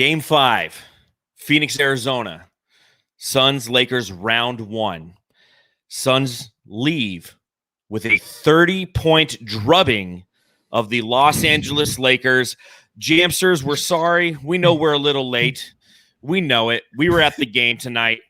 Game 5, Phoenix, Arizona. Suns, Lakers, round 1. Suns leave with a 30-point drubbing of the Los Angeles Lakers. Jamsters, we're sorry. We know we're a little late. We know it. We were at the game tonight.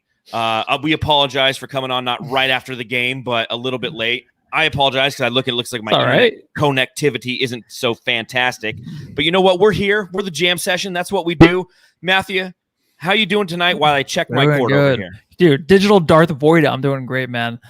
We apologize for coming on not right after the game, but a little bit late. I apologize because it looks like my internet connectivity isn't so fantastic. But you know what? We're here. We're the jam session. That's what we do. Matthew, how you doing tonight while I check my cord over here? Dude, digital Darth Vader. I'm doing great, man.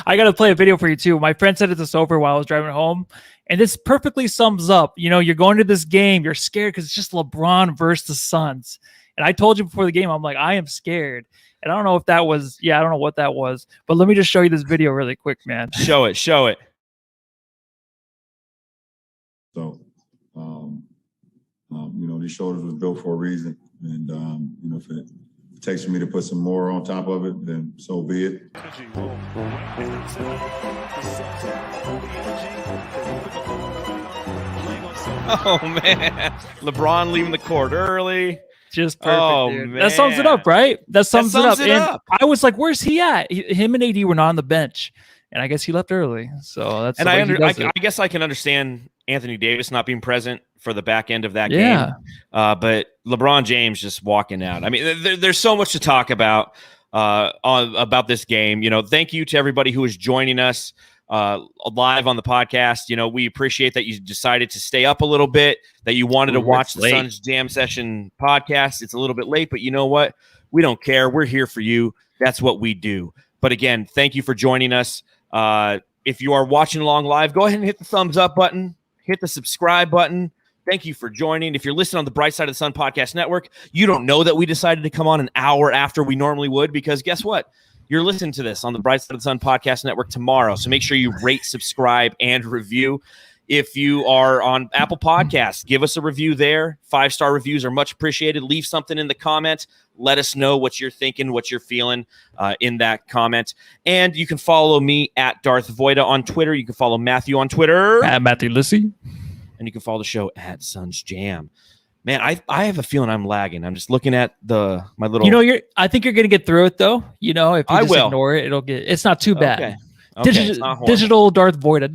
I got to play a video for you, too. My friend sent this over while I was driving home. And this perfectly sums up, you're going to this game. You're scared because it's just LeBron versus the Suns. And I told you before the game, I'm like, I am scared. And I don't know if that was, I don't know what that was. But let me just show you this video really quick, man. Show it. So, these shoulders was built for a reason. And, if it takes for me to put some more on top of it, then so be it. Oh, man. LeBron leaving the court early. Just perfect, dude. Man. That sums it up, right? That sums it up. And I was like, where's he at? Him and AD were not on the bench. And I guess he left early. So that's and I guess I can understand Anthony Davis not being present for the back end of that game. But LeBron James just walking out. I mean, there's so much to talk about this game. Thank you to everybody who is joining us live on the podcast. We appreciate that you decided to stay up a little bit, that you wanted to watch the Suns Jam Session podcast. It's a little bit late, but you know what? We don't care. We're here for you. That's what we do. But again, thank you for joining us. If you are watching along live, go ahead and hit the thumbs up button, hit the subscribe button. Thank you for joining. If you're listening on the Bright Side of the Sun Podcast Network, you don't know that we decided to come on an hour after we normally would, because guess what? You're listening to this on the Bright Side of the Sun Podcast Network tomorrow. So make sure you rate, subscribe, and review. If you are on Apple Podcasts, give us a review there. 5-star reviews are much appreciated. Leave something in the comments. Let us know what you're thinking, what you're feeling in that comment. And you can follow me at Darth Voida on Twitter. You can follow Matthew on Twitter. At Matthew Lissy. And you can follow the show at Suns Jam. Man, I have a feeling I'm lagging. I'm just looking at my little. I think you're gonna get through it though. If you just ignore it, it's not too bad. Okay. Digital Darth Voida.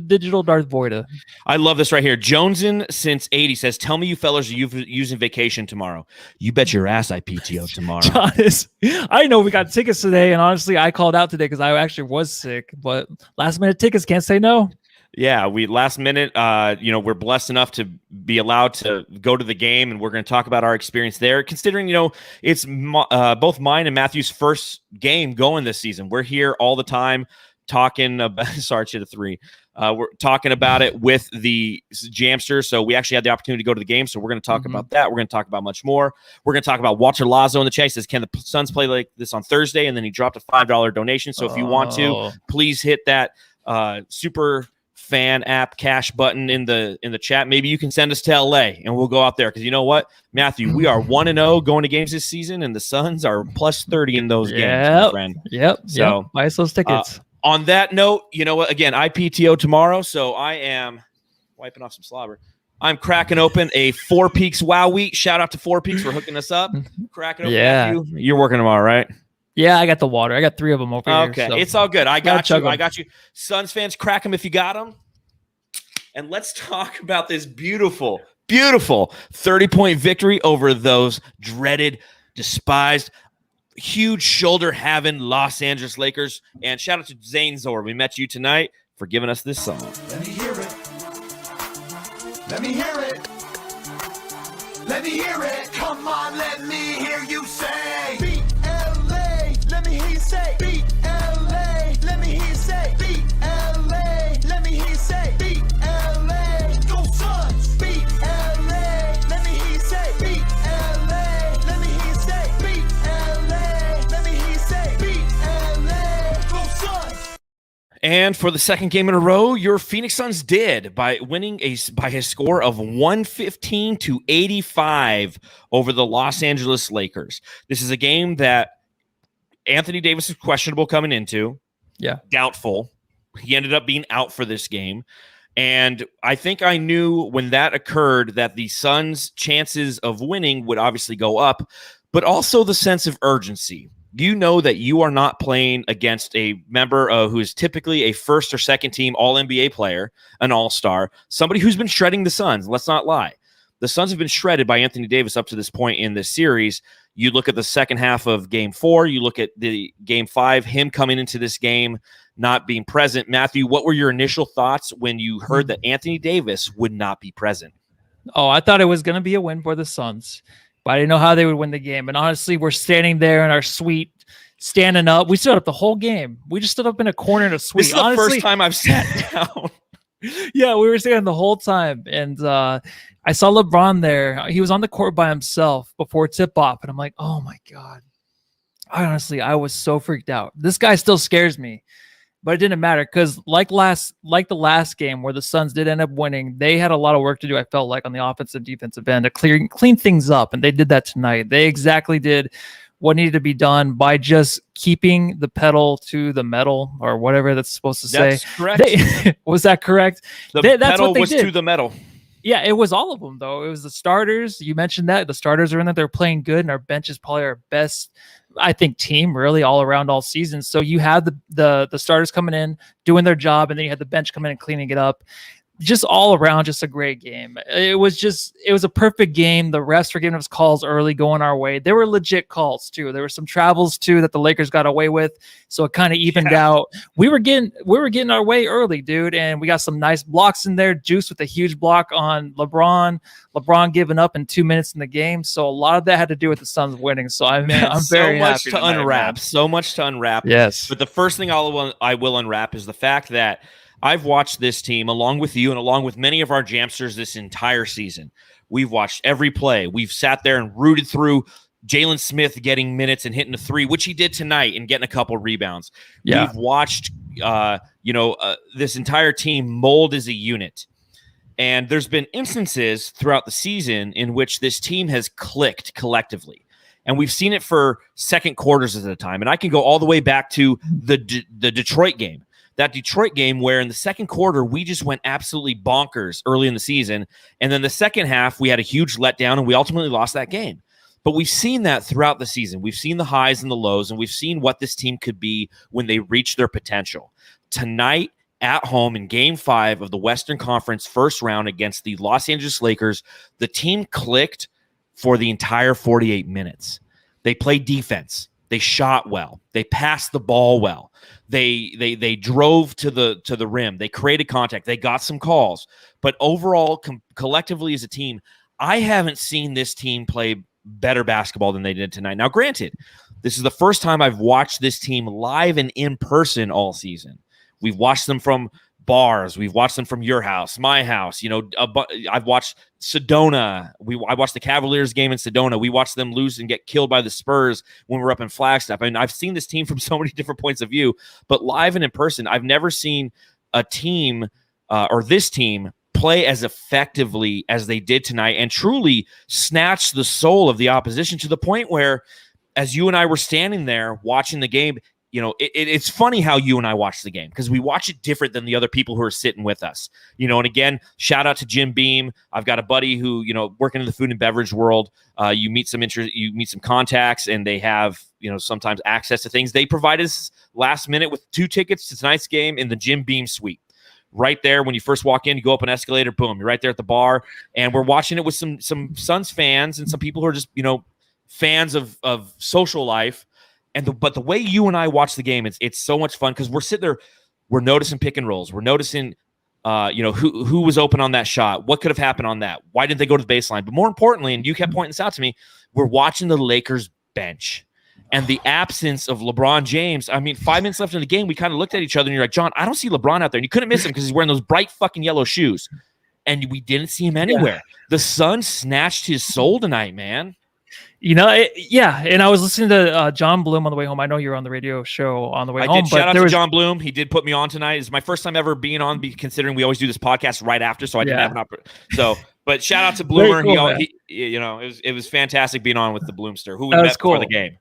Digital Darth Voida. I love this right here. Jonesin since 80 says, "Tell me you fellas are using vacation tomorrow." You bet your ass I PTO tomorrow. Honest, I know we got tickets today, and honestly, I called out today because I actually was sick. But last minute tickets, can't say no. Yeah, we last minute, we're blessed enough to be allowed to go to the game, and we're going to talk about our experience there. Considering, it's both mine and Matthew's first game going this season. We're here all the time talking about, sorry, shit of 3. We're talking about it with the Jamsters. So we actually had the opportunity to go to the game. So we're going to talk about that. We're going to talk about much more. We're going to talk about Walter Lazo in the chat. He says, can the Suns play like this on Thursday? And then he dropped a $5 donation. So if you want to, please hit that super fan app cash button in the chat. Maybe you can send us to LA and we'll go out there, because you know what, Matthew, we are 1-0 going to games this season, and the Suns are plus 30 in those games, my friend. So buy us those tickets. On that note, you know what, again, I PTO tomorrow, so I am wiping off some slobber. I'm cracking open a Four Peaks Wow Wheat. Shout out to Four Peaks for hooking us up. Cracking open. Matthew. You're working tomorrow, right? Yeah, I got the water. I got 3 of them over here. Okay, so it's all good. I got you. Suns fans, crack them if you got them. And let's talk about this beautiful, beautiful 30-point victory over those dreaded, despised, huge shoulder-having Los Angeles Lakers. And shout out to Zane Zor. We met you tonight for giving us this song. Let me hear it. Let me hear it. Let me hear it. Come on, let me hear you say. B-L-A. Let me hear you say. B-L-A. Let me hear you say. B-L-A. Let me hear you say. B-L-A. Go Suns. B-L-A. Let me hear you say. B-L-A. Let me hear you say. B-L-A. Let me hear you say. B-L-A. Go Suns. And for the second game in a row, your Phoenix Suns did by winning by a score of 115-85 over the Los Angeles Lakers. This is a game that Anthony Davis is questionable coming into. Yeah. Doubtful. He ended up being out for this game. And I think I knew when that occurred that the Suns' chances of winning would obviously go up, but also the sense of urgency. You know that you are not playing against a member who is typically a first or second team All-NBA player, an all-star, somebody who's been shredding the Suns. Let's not lie. The Suns have been shredded by Anthony Davis up to this point in this series. You look at the second half of Game 4. You look at the Game 5, him coming into this game, not being present. Matthew, what were your initial thoughts when you heard that Anthony Davis would not be present? Oh, I thought it was going to be a win for the Suns, but I didn't know how they would win the game. And honestly, we're standing there in our suite, standing up. We stood up the whole game. We just stood up in a corner in a suite. This is the first time I've sat down. Yeah, we were standing the whole time. And I saw LeBron there. He was on the court by himself before tip-off. And I'm like, oh, my God. I was so freaked out. This guy still scares me. But it didn't matter because like the last game where the Suns did end up winning, they had a lot of work to do, I felt like, on the offensive defensive end to clean things up. And they did that tonight. They exactly did what needed to be done by just keeping the pedal to the metal or whatever that's supposed to say. That's correct. Was that correct? The that's pedal what they was did. to the metal. Yeah, it was all of them, though. It was the starters. You mentioned that. The starters are in there. They're playing good, and our bench is probably our best, I think, team really all around all season. So you had the starters coming in, doing their job, and then you had the bench coming in and cleaning it up. Just all around, just a great game. It was a perfect game. The refs were giving us calls early, going our way. There were legit calls too. There were some travels too that the Lakers got away with, so it kind of evened out. We were getting our way early, dude, and we got some nice blocks in there. Juice with a huge block on LeBron. LeBron giving up in 2 minutes in the game. So a lot of that had to do with the Suns winning. So I'm very happy. So much to unwrap. Yes. But the first thing I will unwrap is the fact that I've watched this team along with you and along with many of our Jamsters this entire season. We've watched every play. We've sat there and rooted through Jalen Smith getting minutes and hitting a three, which he did tonight, and getting a couple rebounds. Yeah. We've watched, this entire team mold as a unit. And there's been instances throughout the season in which this team has clicked collectively. And we've seen it for second quarters at a time. And I can go all the way back to the Detroit game. That Detroit game where in the second quarter, we just went absolutely bonkers early in the season. And then the second half, we had a huge letdown and we ultimately lost that game. But we've seen that throughout the season. We've seen the highs and the lows, and we've seen what this team could be when they reach their potential. Tonight, at home in Game 5 of the Western Conference first round against the Los Angeles Lakers, the team clicked for the entire 48 minutes. They played defense. They shot well. They passed the ball well. They drove to the rim. They created contact. They got some calls. But overall, collectively as a team, I haven't seen this team play better basketball than they did tonight. Now, granted, this is the first time I've watched this team live and in person all season. We've watched them from bars. We've watched them from your house, my house. I've watched Sedona. I watched the Cavaliers game in Sedona. We watched them lose and get killed by the Spurs when we were up in Flagstaff. I mean, I've seen this team from so many different points of view, but live and in person, I've never seen a team or this team play as effectively as they did tonight and truly snatch the soul of the opposition to the point where, as you and I were standing there watching the game, it's funny how you and I watch the game because we watch it different than the other people who are sitting with us. And again, shout out to Jim Beam. I've got a buddy who, working in the food and beverage world, you meet some contacts, and they have, sometimes access to things. They provided us last minute with 2 tickets to tonight's game in the Jim Beam suite. Right there, when you first walk in, you go up an escalator, boom, you're right there at the bar, and we're watching it with some Suns fans and some people who are just, fans of social life. But the way you and I watch the game, it's so much fun because we're sitting there, we're noticing pick and rolls, we're noticing, who was open on that shot, what could have happened on that, why didn't they go to the baseline? But more importantly, and you kept pointing this out to me, we're watching the Lakers bench and the absence of LeBron James. I mean, 5 minutes left in the game, we kind of looked at each other and you're like, John, I don't see LeBron out there. And you couldn't miss him because he's wearing those bright fucking yellow shoes. And we didn't see him anywhere. Yeah. The Sun snatched his soul tonight, man. And I was listening to John Bloom on the way home. I know you're on the radio show on the way home. Shout out to John Bloom. He did put me on tonight. It's my first time ever being on, considering we always do this podcast right after, so I didn't have an opportunity. But shout out to Bloomer. Cool, it was fantastic being on with the Bloomster, who we met before the game.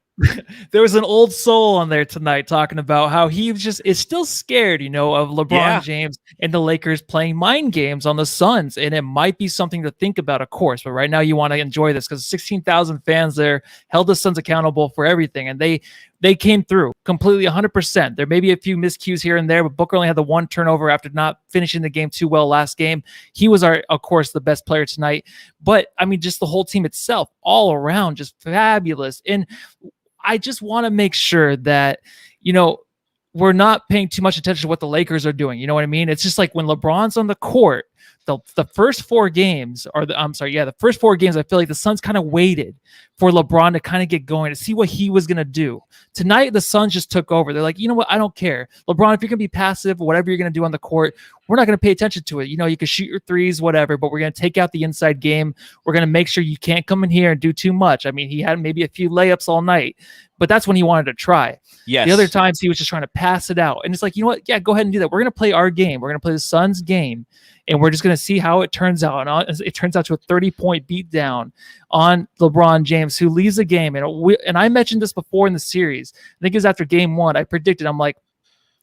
There was an old soul on there tonight talking about how he is still scared, of LeBron James and the Lakers playing mind games on the Suns. And it might be something to think about, of course. But right now you want to enjoy this because 16,000 fans there held the Suns accountable for everything. And they came through completely 100%. There may be a few miscues here and there, but Booker only had the one turnover after not finishing the game too well last game. He was, of course, the best player tonight. But, I mean, just the whole team itself, all around, just fabulous. And I just want to make sure that, we're not paying too much attention to what the Lakers are doing. You know what I mean? It's just like when LeBron's on the court, the first four games, the first four games, I feel like the Suns kind of waited for LeBron to kind of get going to see what he was going to do. Tonight, the Suns just took over. They're like, you know what? I don't care. LeBron, if you're going to be passive, whatever you're going to do on the court, we're not going to pay attention to it. You can shoot your threes, whatever, but we're going to take out the inside game. We're going to make sure you can't come in here and do too much. I mean, he had maybe a few layups all night, but that's when he wanted to try. Yes. The other times he was just trying to pass it out. And it's like, you know what? Yeah, go ahead and do that. We're going to play our game. We're going to play the Suns game, and we're just going to see how it turns out. And it turns out to a 30-point beatdown on LeBron James, who leaves the game. And I mentioned this before in the series. I think it was after game 1. I predicted, I'm like,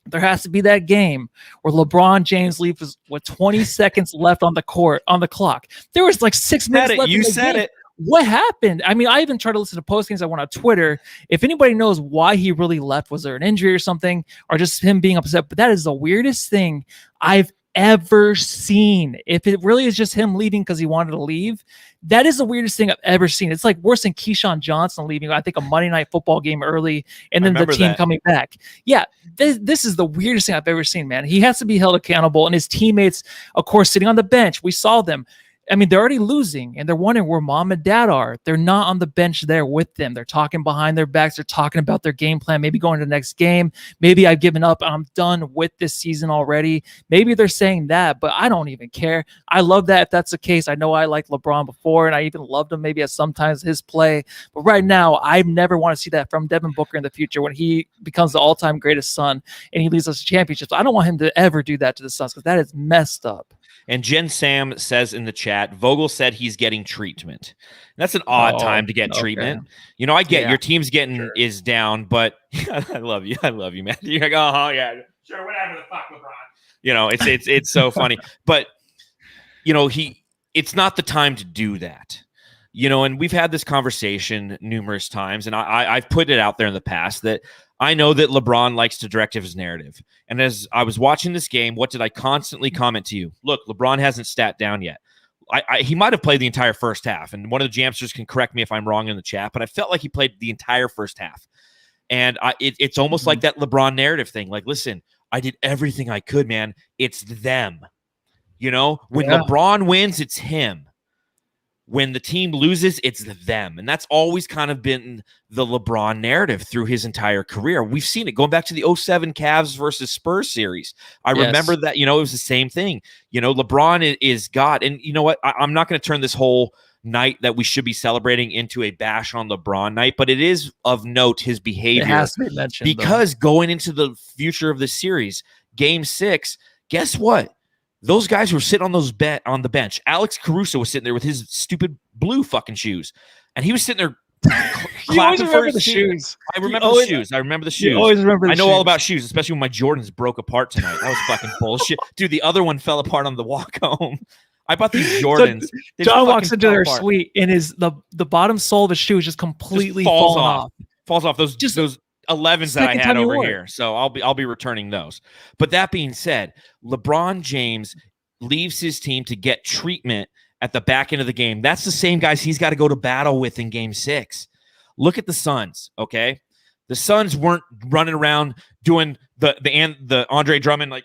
there has to be that game where LeBron James leaves with 20 seconds left on the clock. There was like 6 minutes left. You said it. What happened? I mean, I even tried to listen to post games I went on Twitter. If anybody knows why he really left, was there an injury or something, or just him being upset? But that is the weirdest thing I've ever seen. If it really is just him leaving because he wanted to leave, that is the weirdest thing I've ever seen. It's like worse than Keyshawn Johnson leaving, I think, a Monday Night Football game early, and then the team coming back. Yeah, this is the weirdest thing I've ever seen, man. He has to be held accountable, and his teammates, of course, sitting on the bench. We saw them. I mean, they're already losing, and they're wondering where mom and dad are. They're not on the bench there with them. They're talking behind their backs. They're talking about their game plan, maybe going to the next game. Maybe I've given up. I'm done with this season already. Maybe they're saying that, but I don't even care. I love that if that's the case. I know I liked LeBron before, and I even loved him maybe at sometimes his play. But right now, I never want to see that from Devin Booker in the future when he becomes the all-time greatest Sun and he leads us to championships. I don't want him to ever do that to the Suns because that is messed up. And Jen Sam says in the chat, Vogel said he's getting treatment. That's an odd time to get treatment. I get your team's getting is down, but I love you. I love you, man. You're like, oh yeah, sure, whatever the fuck, LeBron. It's so funny. But it's not the time to do that. And we've had this conversation numerous times, and I've put it out there in the past that I know that LeBron likes to direct his narrative. And as I was watching this game, what did I constantly comment to you? Look, LeBron hasn't sat down yet. He might have played the entire first half, and one of the Jamsters can correct me if I'm wrong in the chat, but I felt like he played the entire first half. And it's almost like that LeBron narrative thing. Like, listen, I did everything I could, man. It's them. When LeBron wins, it's him. When the team loses, it's them. And that's always kind of been the LeBron narrative through his entire career. We've seen it going back to the 2007 Cavs versus Spurs series. I remember that, it was the same thing. LeBron is God. And you know what? I'm not going to turn this whole night that we should be celebrating into a bash on LeBron night, but it is of note his behavior. It has to be mentioned, because going into the future of the series, Game 6, guess what? Those guys were sitting on on the bench. Alex Caruso was sitting there with his stupid blue fucking shoes, and he was sitting there clapping for his shoes. I remember the shoes. I remember the shoes. You always remember the shoes. I know all about shoes, especially when my Jordans broke apart tonight. That was fucking bullshit. Dude, the other one fell apart on the walk home. I bought these Jordans. So John walks into their suite, and the bottom sole of his shoe is just completely falls off. Falls off. Those 11s that I had over here. So I'll be returning those. But that being said, LeBron James leaves his team to get treatment at the back end of the game. That's the same guys he's got to go to battle with in Game 6. Look at the Suns, okay? The Suns weren't running around doing the Andre Drummond like.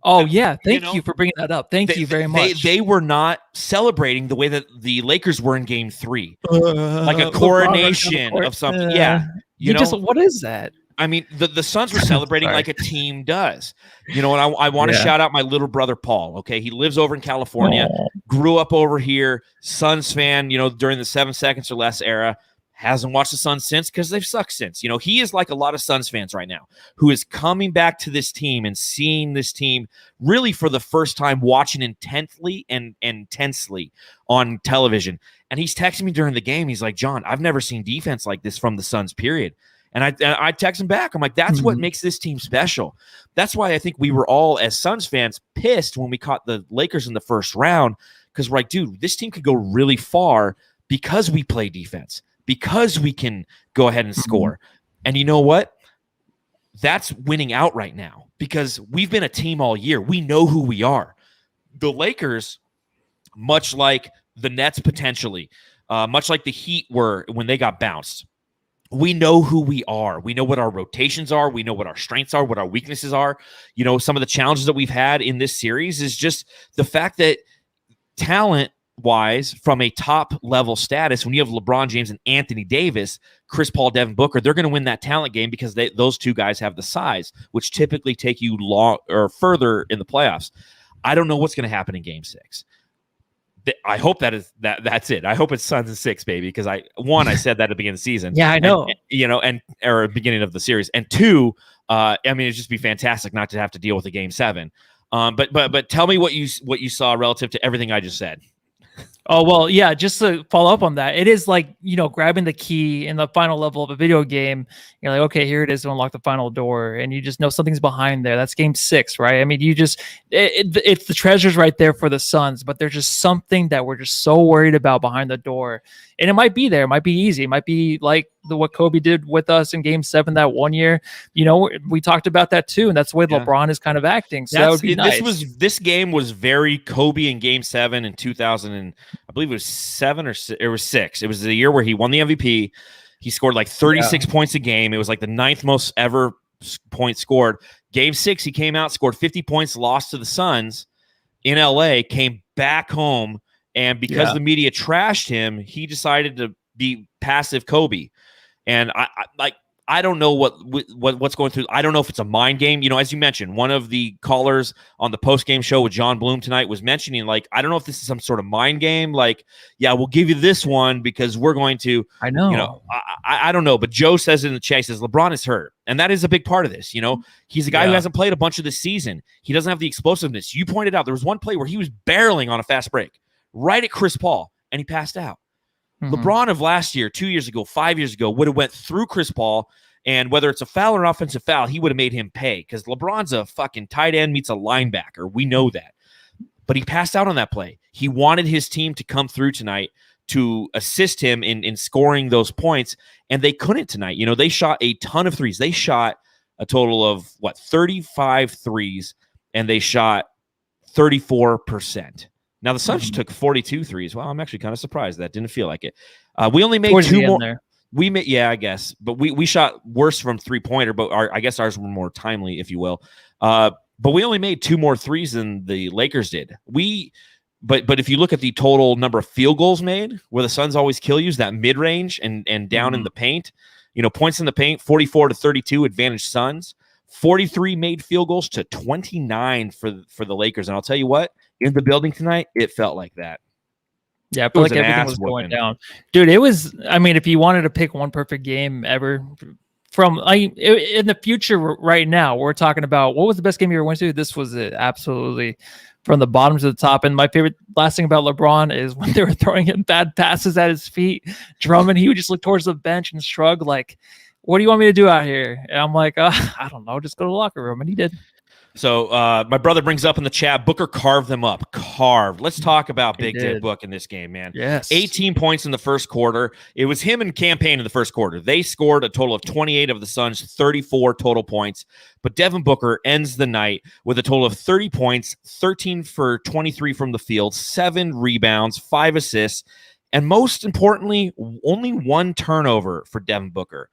Oh, yeah. Thank you for bringing that up. Thank you very much. They were not celebrating the way that the Lakers were in Game 3. Like a coronation of something. Yeah. What is that? I mean, the Suns were celebrating like a team does. And I want to shout out my little brother, Paul. Okay. He lives over in California, grew up over here, Suns fan, during the 7 seconds or less era. Hasn't watched the Suns since because they've sucked since. He is like a lot of Suns fans right now who is coming back to this team and seeing this team really for the first time, watching intently and intensely on television. And he's texting me during the game. He's like, John, I've never seen defense like this from the Suns, period. And I text him back. I'm like, that's what makes this team special. That's why I think we were all, as Suns fans, pissed when we caught the Lakers in the first round, because we're like, dude, this team could go really far because we play defense, because we can go ahead and score. And you know what? That's winning out right now because we've been a team all year. We know who we are. The Lakers, much like the Nets potentially, much like the Heat were when they got bounced, we know who we are. We know what our rotations are. We know what our strengths are, what our weaknesses are. You know, some of the challenges that we've had in this series is just the fact that talent-wise, from a top-level status, when you have LeBron James and Anthony Davis, Chris Paul, Devin Booker, they're going to win that talent game because those two guys have the size, which typically take you long or further in the playoffs. I don't know what's going to happen in Game 6. I hope that's it. I hope it's Suns in 6, baby, because I said that at the beginning of the season. Yeah, I know. Or beginning of the series. And 2, it'd just be fantastic not to have to deal with a Game 7. But tell me what you saw relative to everything I just said. Oh, well, yeah, just to follow up on that, it is like, grabbing the key in the final level of a video game. You're like, okay, here it is to unlock the final door. And you just know something's behind there. That's Game 6, right? I mean, it's the treasures right there for the Suns, but there's just something that we're just so worried about behind the door. And it might be there. It might be easy. It might be like what Kobe did with us in Game 7 that one year. We talked about that too. And that's the way LeBron is kind of acting. So that would be nice. This game was very Kobe in Game 7 in 2000. And I believe it was 7 or 6. It was 6. It was the year where he won the MVP. He scored like 36 points a game. It was like the 9th most ever points scored. Game 6, he came out, scored 50 points, lost to the Suns in LA, came back home. And because the media trashed him, he decided to be passive Kobe. And I don't know what's going through. I don't know if it's a mind game. As you mentioned, one of the callers on the post-game show with John Bloom tonight was mentioning, like, I don't know if this is some sort of mind game. Like, yeah, we'll give you this one because we're going to. I know. I don't know. But Joe says in the chat, he says, LeBron is hurt. And that is a big part of this. He's a guy who hasn't played a bunch of this season. He doesn't have the explosiveness. You pointed out there was one play where he was barreling on a fast break right at Chris Paul, and he passed out. LeBron of last year, 2 years ago, 5 years ago, would have went through Chris Paul, and whether it's a foul or an offensive foul, he would have made him pay because LeBron's a fucking tight end meets a linebacker. We know that. But he passed out on that play. He wanted his team to come through tonight to assist him in scoring those points, and they couldn't tonight. They shot a ton of threes. They shot a total of, 35 threes, and they shot 34%. Now, the Suns took 42 threes. Well, I'm actually kind of surprised. That didn't feel like it. We only made towards 2 more. There. We made, I guess. But we shot worse from three-pointer, but I guess ours were more timely, if you will. But we only made 2 more threes than the Lakers did. But if you look at the total number of field goals made, where the Suns always kill you, is that mid-range and down in the paint. Points in the paint, 44-32, advantage Suns. 43 made field goals to 29 for the Lakers. And I'll tell you what, in the building tonight, it felt like that. Yeah, I feel like everything was going down. Dude, it was, if you wanted to pick one perfect game ever from in the future right now, we're talking about what was the best game you ever went to? This was it. Absolutely. From the bottom to the top. And my favorite last thing about LeBron is when they were throwing him bad passes at his feet, Drummond, he would just look towards the bench and shrug like, what do you want me to do out here? And I'm like, I don't know. Just go to the locker room. And he did. So my brother brings up in the chat, Booker carved them up. Carved. Let's talk about Big Dick Book in this game, man. Yes. 18 points in the first quarter. It was him and Campaign in the first quarter. They scored a total of 28 of the Suns' 34 total points. But Devin Booker ends the night with a total of 30 points, 13 for 23 from the field, 7 rebounds, 5 assists, and most importantly, only 1 turnover for Devin Booker.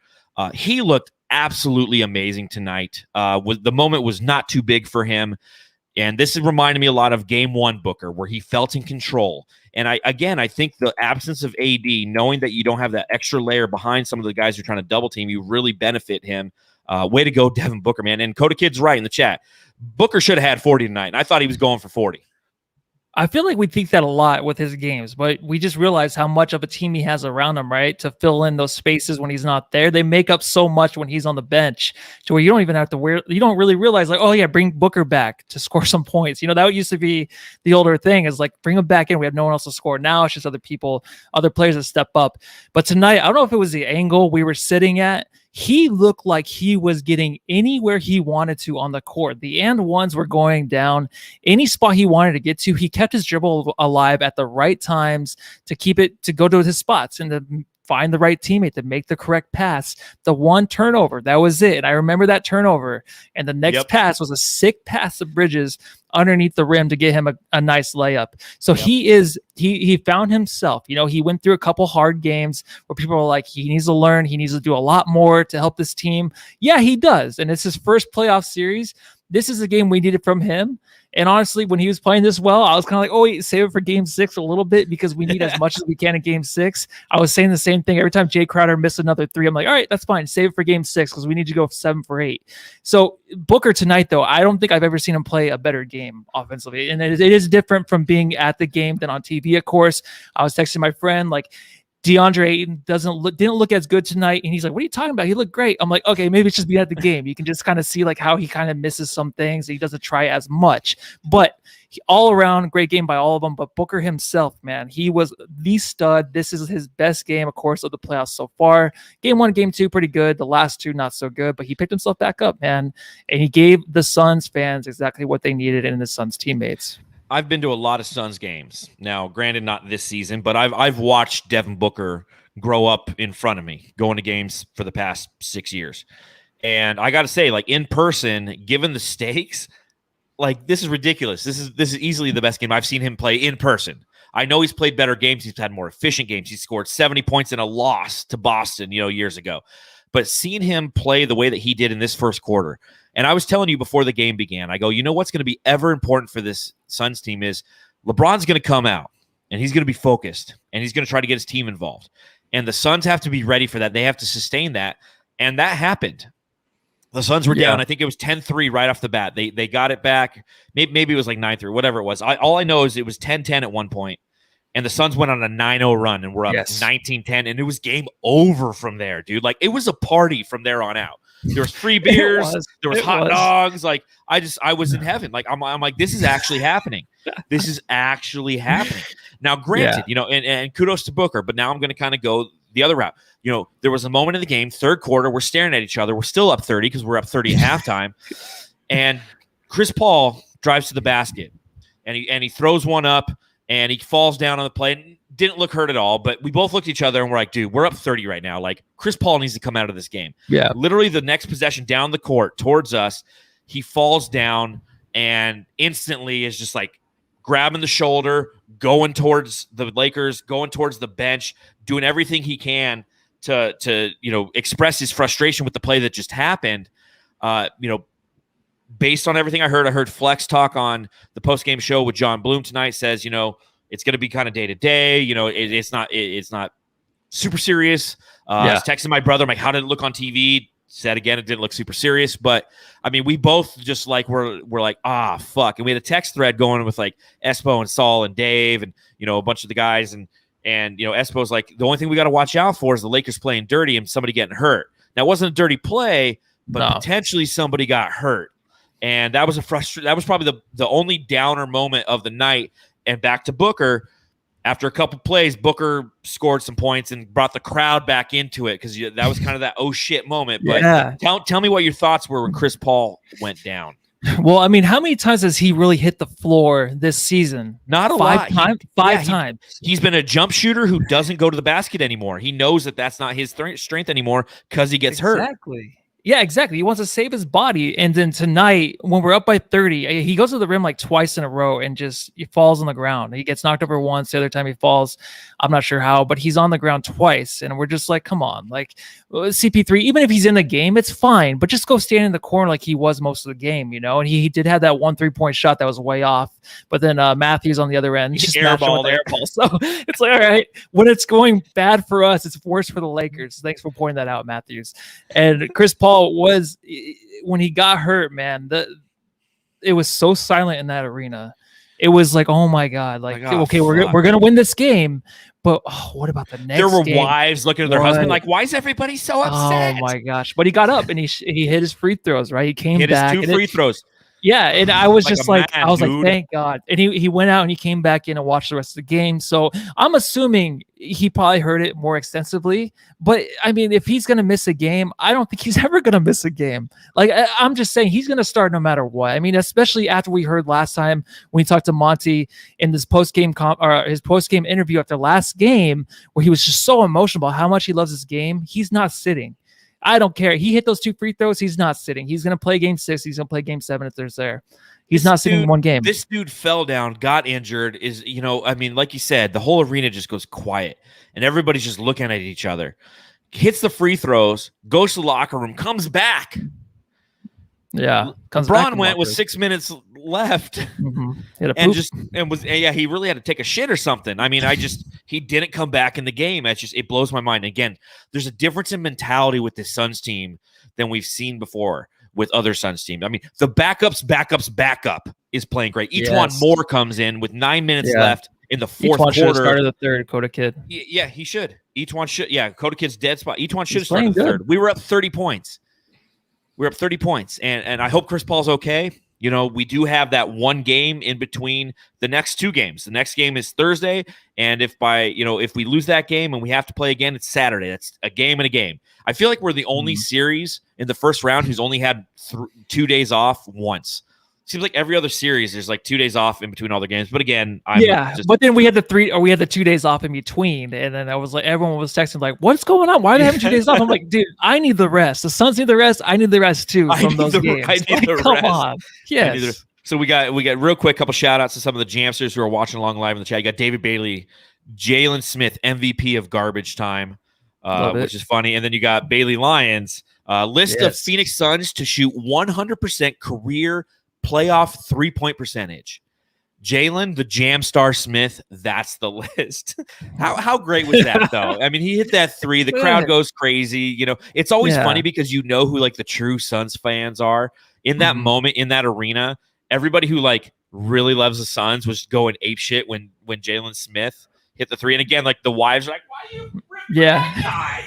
He looked absolutely amazing tonight. The moment was not too big for him. And this is reminding me a lot of Game 1 Booker, where he felt in control. And I think the absence of AD, knowing that you don't have that extra layer behind some of the guys who are trying to double team, you really benefit him. Way to go, Devin Booker, man. And Coda Kid's right in the chat. Booker should have had 40 tonight. And I thought he was going for 40. I feel like we think that a lot with his games, but we just realize how much of a team he has around him, right? To fill in those spaces when he's not there. They make up so much when he's on the bench to where you don't even have to you don't really realize, like, oh yeah, bring Booker back to score some points. That used to be the older thing, is like, bring him back in. We have no one else to score. Now it's just other people, other players that step up. But tonight, I don't know if it was the angle we were sitting at. He looked like he was getting anywhere he wanted to on the court. The and ones were going down. Any spot he wanted to get to, he kept his dribble alive at the right times to go to his spots and to find the right teammate to make the correct pass. The one turnover, that was it. And I remember that turnover. And the next pass was a sick pass to Bridges underneath the rim to get him a nice layup. So he found himself. He went through a couple hard games where people were like, he needs to learn, he needs to do a lot more to help this team. Yeah, he does. And it's his first playoff series. This is a game we needed from him. And honestly, when he was playing this well, I was kind of like, oh, wait, save it for game 6 a little bit, because we need as much as we can in game 6. I was saying the same thing. Every time Jay Crowder missed another 3, I'm like, all right, that's fine. Save it for game 6 because we need to go 7 for 8. So Booker tonight, though, I don't think I've ever seen him play a better game offensively. And it is different from being at the game than on TV, of course. I was texting my friend, like, DeAndre Ayton didn't look as good tonight, and he's like, what are you talking about? He looked great. I'm like, okay, maybe it's just being at the game. You can just kind of see like how he kind of misses some things. He doesn't try as much, but all around great game by all of them. But Booker himself, man, he was the stud. This is his best game, of course, of the playoffs so far. Game 1, game 2, pretty good. The last 2, not so good, but he picked himself back up, man. And he gave the Suns fans exactly what they needed and the Suns teammates. I've been to a lot of Suns games. Now, granted, not this season, but I've watched Devin Booker grow up in front of me, going to games for the past 6 years. And I got to say, like, in person, given the stakes, like, this is ridiculous. This is easily the best game I've seen him play in person. I know he's played better games. He's had more efficient games. He scored 70 points in a loss to Boston, years ago. But seeing him play the way that he did in this first quarter, and I was telling you before the game began, I go, what's going to be ever important for this Suns team is LeBron's going to come out, and he's going to be focused, and he's going to try to get his team involved. And the Suns have to be ready for that. They have to sustain that, and that happened. The Suns were down. I think it was 10-3 right off the bat. They got it back. Maybe it was like 9-3, whatever it was. All I know is it was 10-10 at one point, and the Suns went on a 9-0 run, and we're up 19-10, and it was game over from there, dude. Like, it was a party from there on out. There was free beers. There was hot dogs. Like, I was in heaven. Like, I'm like, this is actually happening. This is actually happening. Now, granted, and kudos to Booker, but now I'm going to kind of go the other route. There was a moment in the game, third quarter, we're staring at each other. We're still up 30 because we're up 30 at halftime. And Chris Paul drives to the basket, and he throws one up, and he falls down on the play. Didn't look hurt at all, but we both looked at each other and we're like, dude, we're up 30 right now. Like, Chris Paul needs to come out of this game. Yeah. Literally the next possession down the court towards us, he falls down and instantly is just like grabbing the shoulder, going towards the Lakers, going towards the bench, doing everything he can to express his frustration with the play that just happened. Based on everything I heard Flex talk on the post-game show with John Bloom tonight, says, it's going to be kind of day to day. It's not super serious. I was texting my brother. I'm like, how did it look on TV? Said again, it didn't look super serious. But I mean, we both just like, we're like, fuck. And we had a text thread going with like Espo and Saul and Dave and, a bunch of the guys. And Espo's like, the only thing we got to watch out for is the Lakers playing dirty and somebody getting hurt. Now, it wasn't a dirty play, but potentially somebody got hurt. And that was that was probably the only downer moment of the night. And back to Booker, after a couple plays, Booker scored some points and brought the crowd back into it because that was kind of that oh shit moment. But tell me what your thoughts were when Chris Paul went down. Well, I mean, how many times has he really hit the floor this season? Not a lot. Five times. He's been a jump shooter who doesn't go to the basket anymore. He knows that that's not his strength anymore because he gets hurt. Exactly. Yeah, exactly. He wants to save his body. And then tonight, when we're up by 30, he goes to the rim like twice in a row and he falls on the ground. He gets knocked over once. The other time he falls, I'm not sure how, but he's on the ground twice. And we're just like, come on. Like, CP3, even if he's in the game, it's fine. But just go stand in the corner like he was most of the game, And he did have that 1 3-point shot that was way off. But then Matthews on the other end, just airball. So it's like, all right, when it's going bad for us, it's worse for the Lakers. Thanks for pointing that out, Matthews. And Chris Paul was, when he got hurt, man, it was so silent in that arena. it was like, oh my God, like, okay, we're gonna win this game, but what about the next? There were game? wives looking at their husband like, why is everybody so upset? Oh my gosh! But he got up and he hit his free throws. Right, he came back. Hit his 2 free throws. Yeah, and I was just like, man, I was dude. like, thank God. And he went out and he came back in and watched the rest of the game. So I'm assuming he probably heard it more extensively. But I mean, if he's gonna miss a game, I don't think he's ever gonna miss a game. Like I'm just saying, he's gonna start no matter what. I mean, especially after we heard last time when we talked to Monty in this post game interview after last game, where he was just so emotional about how much he loves this game. He's not sitting. I don't care. He hit those 2 free throws. He's not sitting. He's going to play game 6. He's going to play game 7 if there's there. He's not sitting in one game. This dude fell down, got injured. I mean, like you said, the whole arena just goes quiet and everybody's just looking at each other. Hits the free throws, goes to the locker room, comes back. Yeah. LeBron went with 6 minutes left mm-hmm. He really had to take a shit or something. I mean, he didn't come back in the game. It blows my mind. Again, there's a difference in mentality with this Suns team than we've seen before with other Suns teams. I mean, the backup is playing great. Each Moore comes in with 9 minutes left in the fourth quarter. Started the third, Coda Kid. Yeah, he should. Each one should. Yeah, Coda Kid's dead spot. Each one should have started the third. We were up 30 points. And I hope Chris Paul's okay. You know, we do have that one game in between the next 2 games. The next game is Thursday, and if we lose that game and we have to play again, it's Saturday. That's a game and a game. I feel like we're the only series in the first round who's only had 2 days off once. Seems like every other series there's like 2 days off in between all the games. But again, but then we had the 2 days off in between, and then I was like, everyone was texting like, "What's going on? Why are they having 2 days off?" I'm like, dude, I need the rest. The Suns need the rest. I need the rest too from those games. Come on, yes. So we got real quick couple shout outs to some of the Jamsters who are watching along live in the chat. You got David Bailey, Jalen Smith, MVP of garbage time, which is funny, and then you got Bailey Lyons, list of Phoenix Suns to shoot 100% career playoff 3-point percentage. Jalen, the Jam Star Smith, that's the list. How great was that, though? I mean, he hit that 3. The crowd goes crazy. You know, it's always funny because you know who like the true Suns fans are in that moment in that arena. Everybody who like really loves the Suns was going apeshit when Jalen Smith hit the 3. And again, like the wives are like, "Why are you?"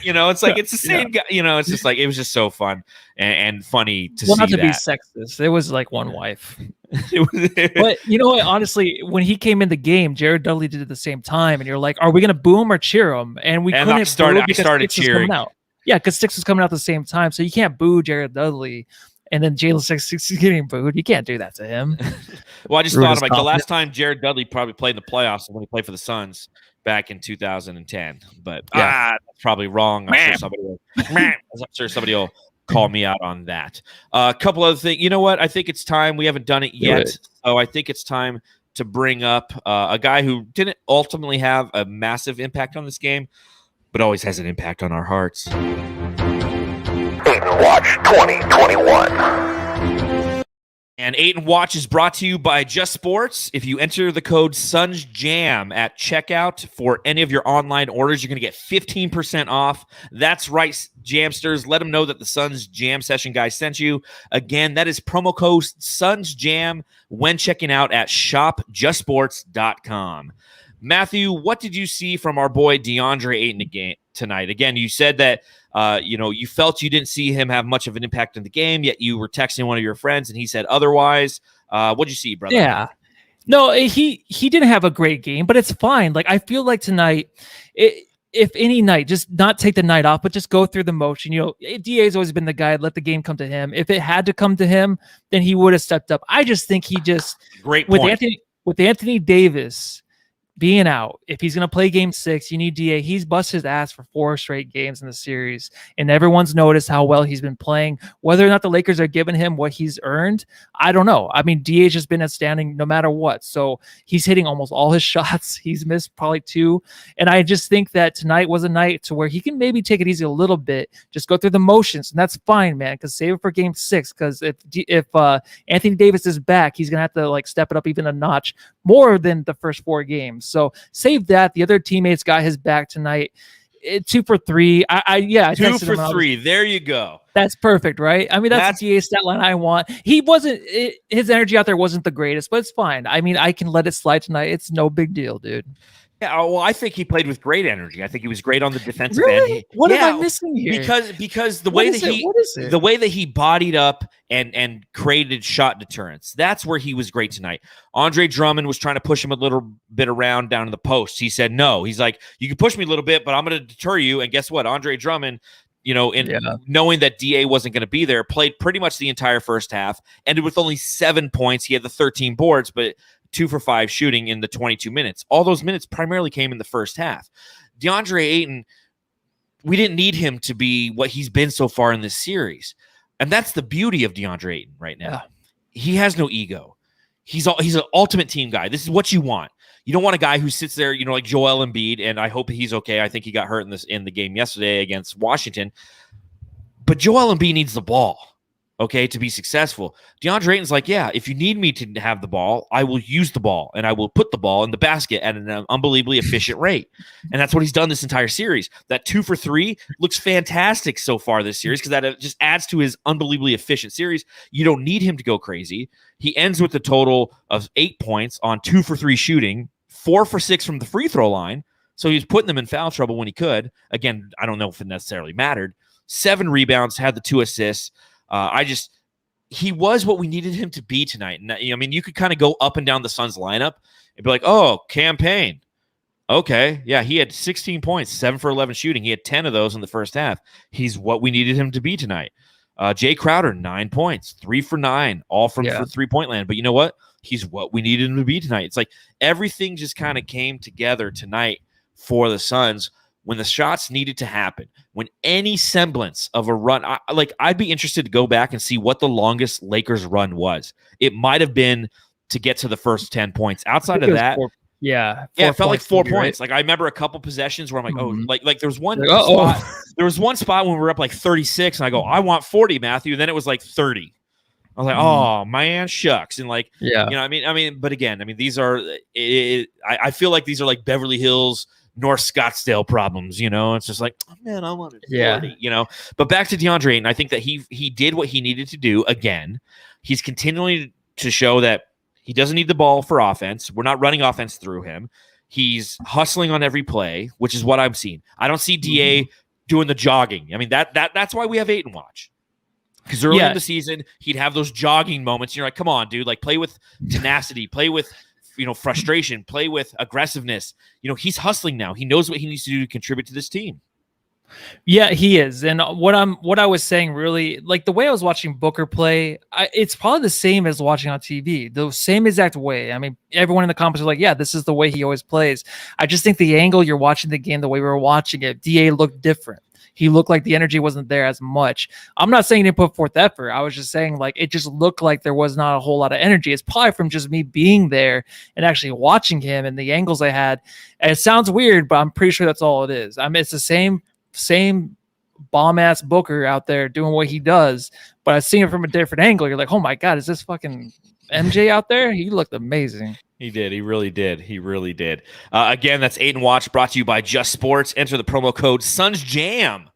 You know, it's like it's the same guy. You know, it's just like it was just so fun and funny to see. Not to that. be sexist, it was like one wife. But you know what? Honestly, when he came in the game, Jared Dudley did it at the same time, and you're like, "Are we gonna boo him or cheer him?" And we couldn't. I started cheering. Yeah, because Six was coming out at the same time, so you can't boo Jared Dudley. And then Jalen Six is getting booed. You can't do that to him. Well, I just thought about the last time Jared Dudley probably played in the playoffs when he played for the Suns back in 2010. But that's probably wrong. I'm sure somebody will call me out on that. A couple other things. You know what? I think it's time. We haven't done it yet. So I think it's time to bring up a guy who didn't ultimately have a massive impact on this game, but always has an impact on our hearts. Watch 2021. And 8 and Watch is brought to you by Just Sports. If you enter the code SUNSJAM at checkout for any of your online orders, you're going to get 15% off. That's right, Jamsters. Let them know that the Suns Jam Session guy sent you. Again, that is promo code SUNSJAM when checking out at shopjustsports.com. Matthew, what did you see from our boy DeAndre Ayton tonight? Again, you said that you felt you didn't see him have much of an impact in the game, yet you were texting one of your friends and he said otherwise. What'd you see, brother? Yeah. No, he didn't have a great game, but it's fine. Like, I feel like tonight, if any night, just not take the night off, but just go through the motion. You know, DA's always been the guy, let the game come to him. If it had to come to him, then he would have stepped up. I just think he just great point. With Anthony Davis being out, if he's going to play game 6, you need DA. He's busted his ass for 4 straight games in the series, and everyone's noticed how well he's been playing. Whether or not the Lakers are giving him what he's earned, I don't know. I mean, DA's just been outstanding no matter what. So he's hitting almost all his shots. He's missed probably 2. And I just think that tonight was a night to where he can maybe take it easy a little bit, just go through the motions. And that's fine, man, because save it for game 6. Because if Anthony Davis is back, he's going to have to like step it up even a notch more than the first 4 games. So save that. The other teammates got his back tonight. 2 for 3. I 2 for 3. There you go. That's perfect, right? I mean, that's the DA stat line I want. He wasn't his energy out there wasn't the greatest, but it's fine. I mean, I can let it slide tonight. It's no big deal, dude. Yeah, well, I think he played with great energy. I think he was great on the defensive end. What am I missing here? Because the way that he bodied up and created shot deterrence, that's where he was great tonight. Andre Drummond was trying to push him a little bit around down in the post. He said no. He's like, you can push me a little bit, but I'm going to deter you. And guess what? Andre Drummond, knowing that DA wasn't going to be there, played pretty much the entire first half, ended with only 7 points. He had the 13 boards, but 2 for 5 shooting in the 22 minutes. All those minutes primarily came in the first half. DeAndre Ayton, we didn't need him to be what he's been so far in this series. And that's the beauty of DeAndre Ayton right now. Yeah. He has no ego. He's an ultimate team guy. This is what you want. You don't want a guy who sits there, like Joel Embiid, and I hope he's okay. I think he got hurt in the game yesterday against Washington. But Joel Embiid needs the ball. Okay, to be successful. DeAndre Ayton's like, yeah, if you need me to have the ball, I will use the ball, and I will put the ball in the basket at an unbelievably efficient rate. And that's what he's done this entire series. That 2 for 3 looks fantastic so far this series because that just adds to his unbelievably efficient series. You don't need him to go crazy. He ends with a total of 8 points on 2 for 3 shooting, 4 for 6 from the free throw line. So he was putting them in foul trouble when he could. Again, I don't know if it necessarily mattered. 7 rebounds, had the 2 assists. He was what we needed him to be tonight. And I mean, you could kind of go up and down the Suns lineup and be like, oh, campaign. Okay. Yeah. He had 16 points, 7 for 11 shooting. He had 10 of those in the first half. He's what we needed him to be tonight. Jay Crowder, 9 points, 3 for 9, all from 3-point land. But you know what? He's what we needed him to be tonight. It's like everything just kind of came together tonight for the Suns. When the shots needed to happen, when any semblance of a run, I'd be interested to go back and see what the longest Lakers run was. It might have been to get to the first 10 points. Outside of that, it felt like 4 points. Like I remember a couple possessions where I'm like, like there was one spot. There was one spot when we were up like 36, and I go, I want 40, Matthew. And then it was like 30. I was like, oh man, shucks, and like, I mean, but again, I mean, these are. I feel like these are like Beverly Hills, North Scottsdale problems, It's just like, oh, man, I wanted 40, But back to DeAndre Ayton, I think that he did what he needed to do. Again, he's continuing to show that he doesn't need the ball for offense. We're not running offense through him. He's hustling on every play, which is what I'm seeing. I don't see DA doing the jogging. I mean, that's why we have Ayton watch. Because early in the season, he'd have those jogging moments. You're like, come on, dude, like play with tenacity, play with frustration, play with aggressiveness. He's hustling now. He knows what he needs to do to contribute to this team. Yeah, he is. And what I was saying, really, like the way I was watching Booker play, it's probably the same as watching on TV, the same exact way. I mean, everyone in the comments are like, yeah, this is the way he always plays. I just think the angle you're watching the game, the way we were watching it, DA looked different. He looked like the energy wasn't there as much. I'm not saying he didn't put forth effort. I was just saying like it just looked like there was not a whole lot of energy. It's probably from just me being there and actually watching him and the angles I had. And it sounds weird, but I'm pretty sure that's all it is. I mean, it's the same bomb-ass Booker out there doing what he does, but I've seen it from a different angle. You're like, oh my God, is this fucking MJ out there? He looked amazing. He did. He really did. He really did. Again, that's Ayton Watch brought to you by Just Sports. Enter the promo code SunsJam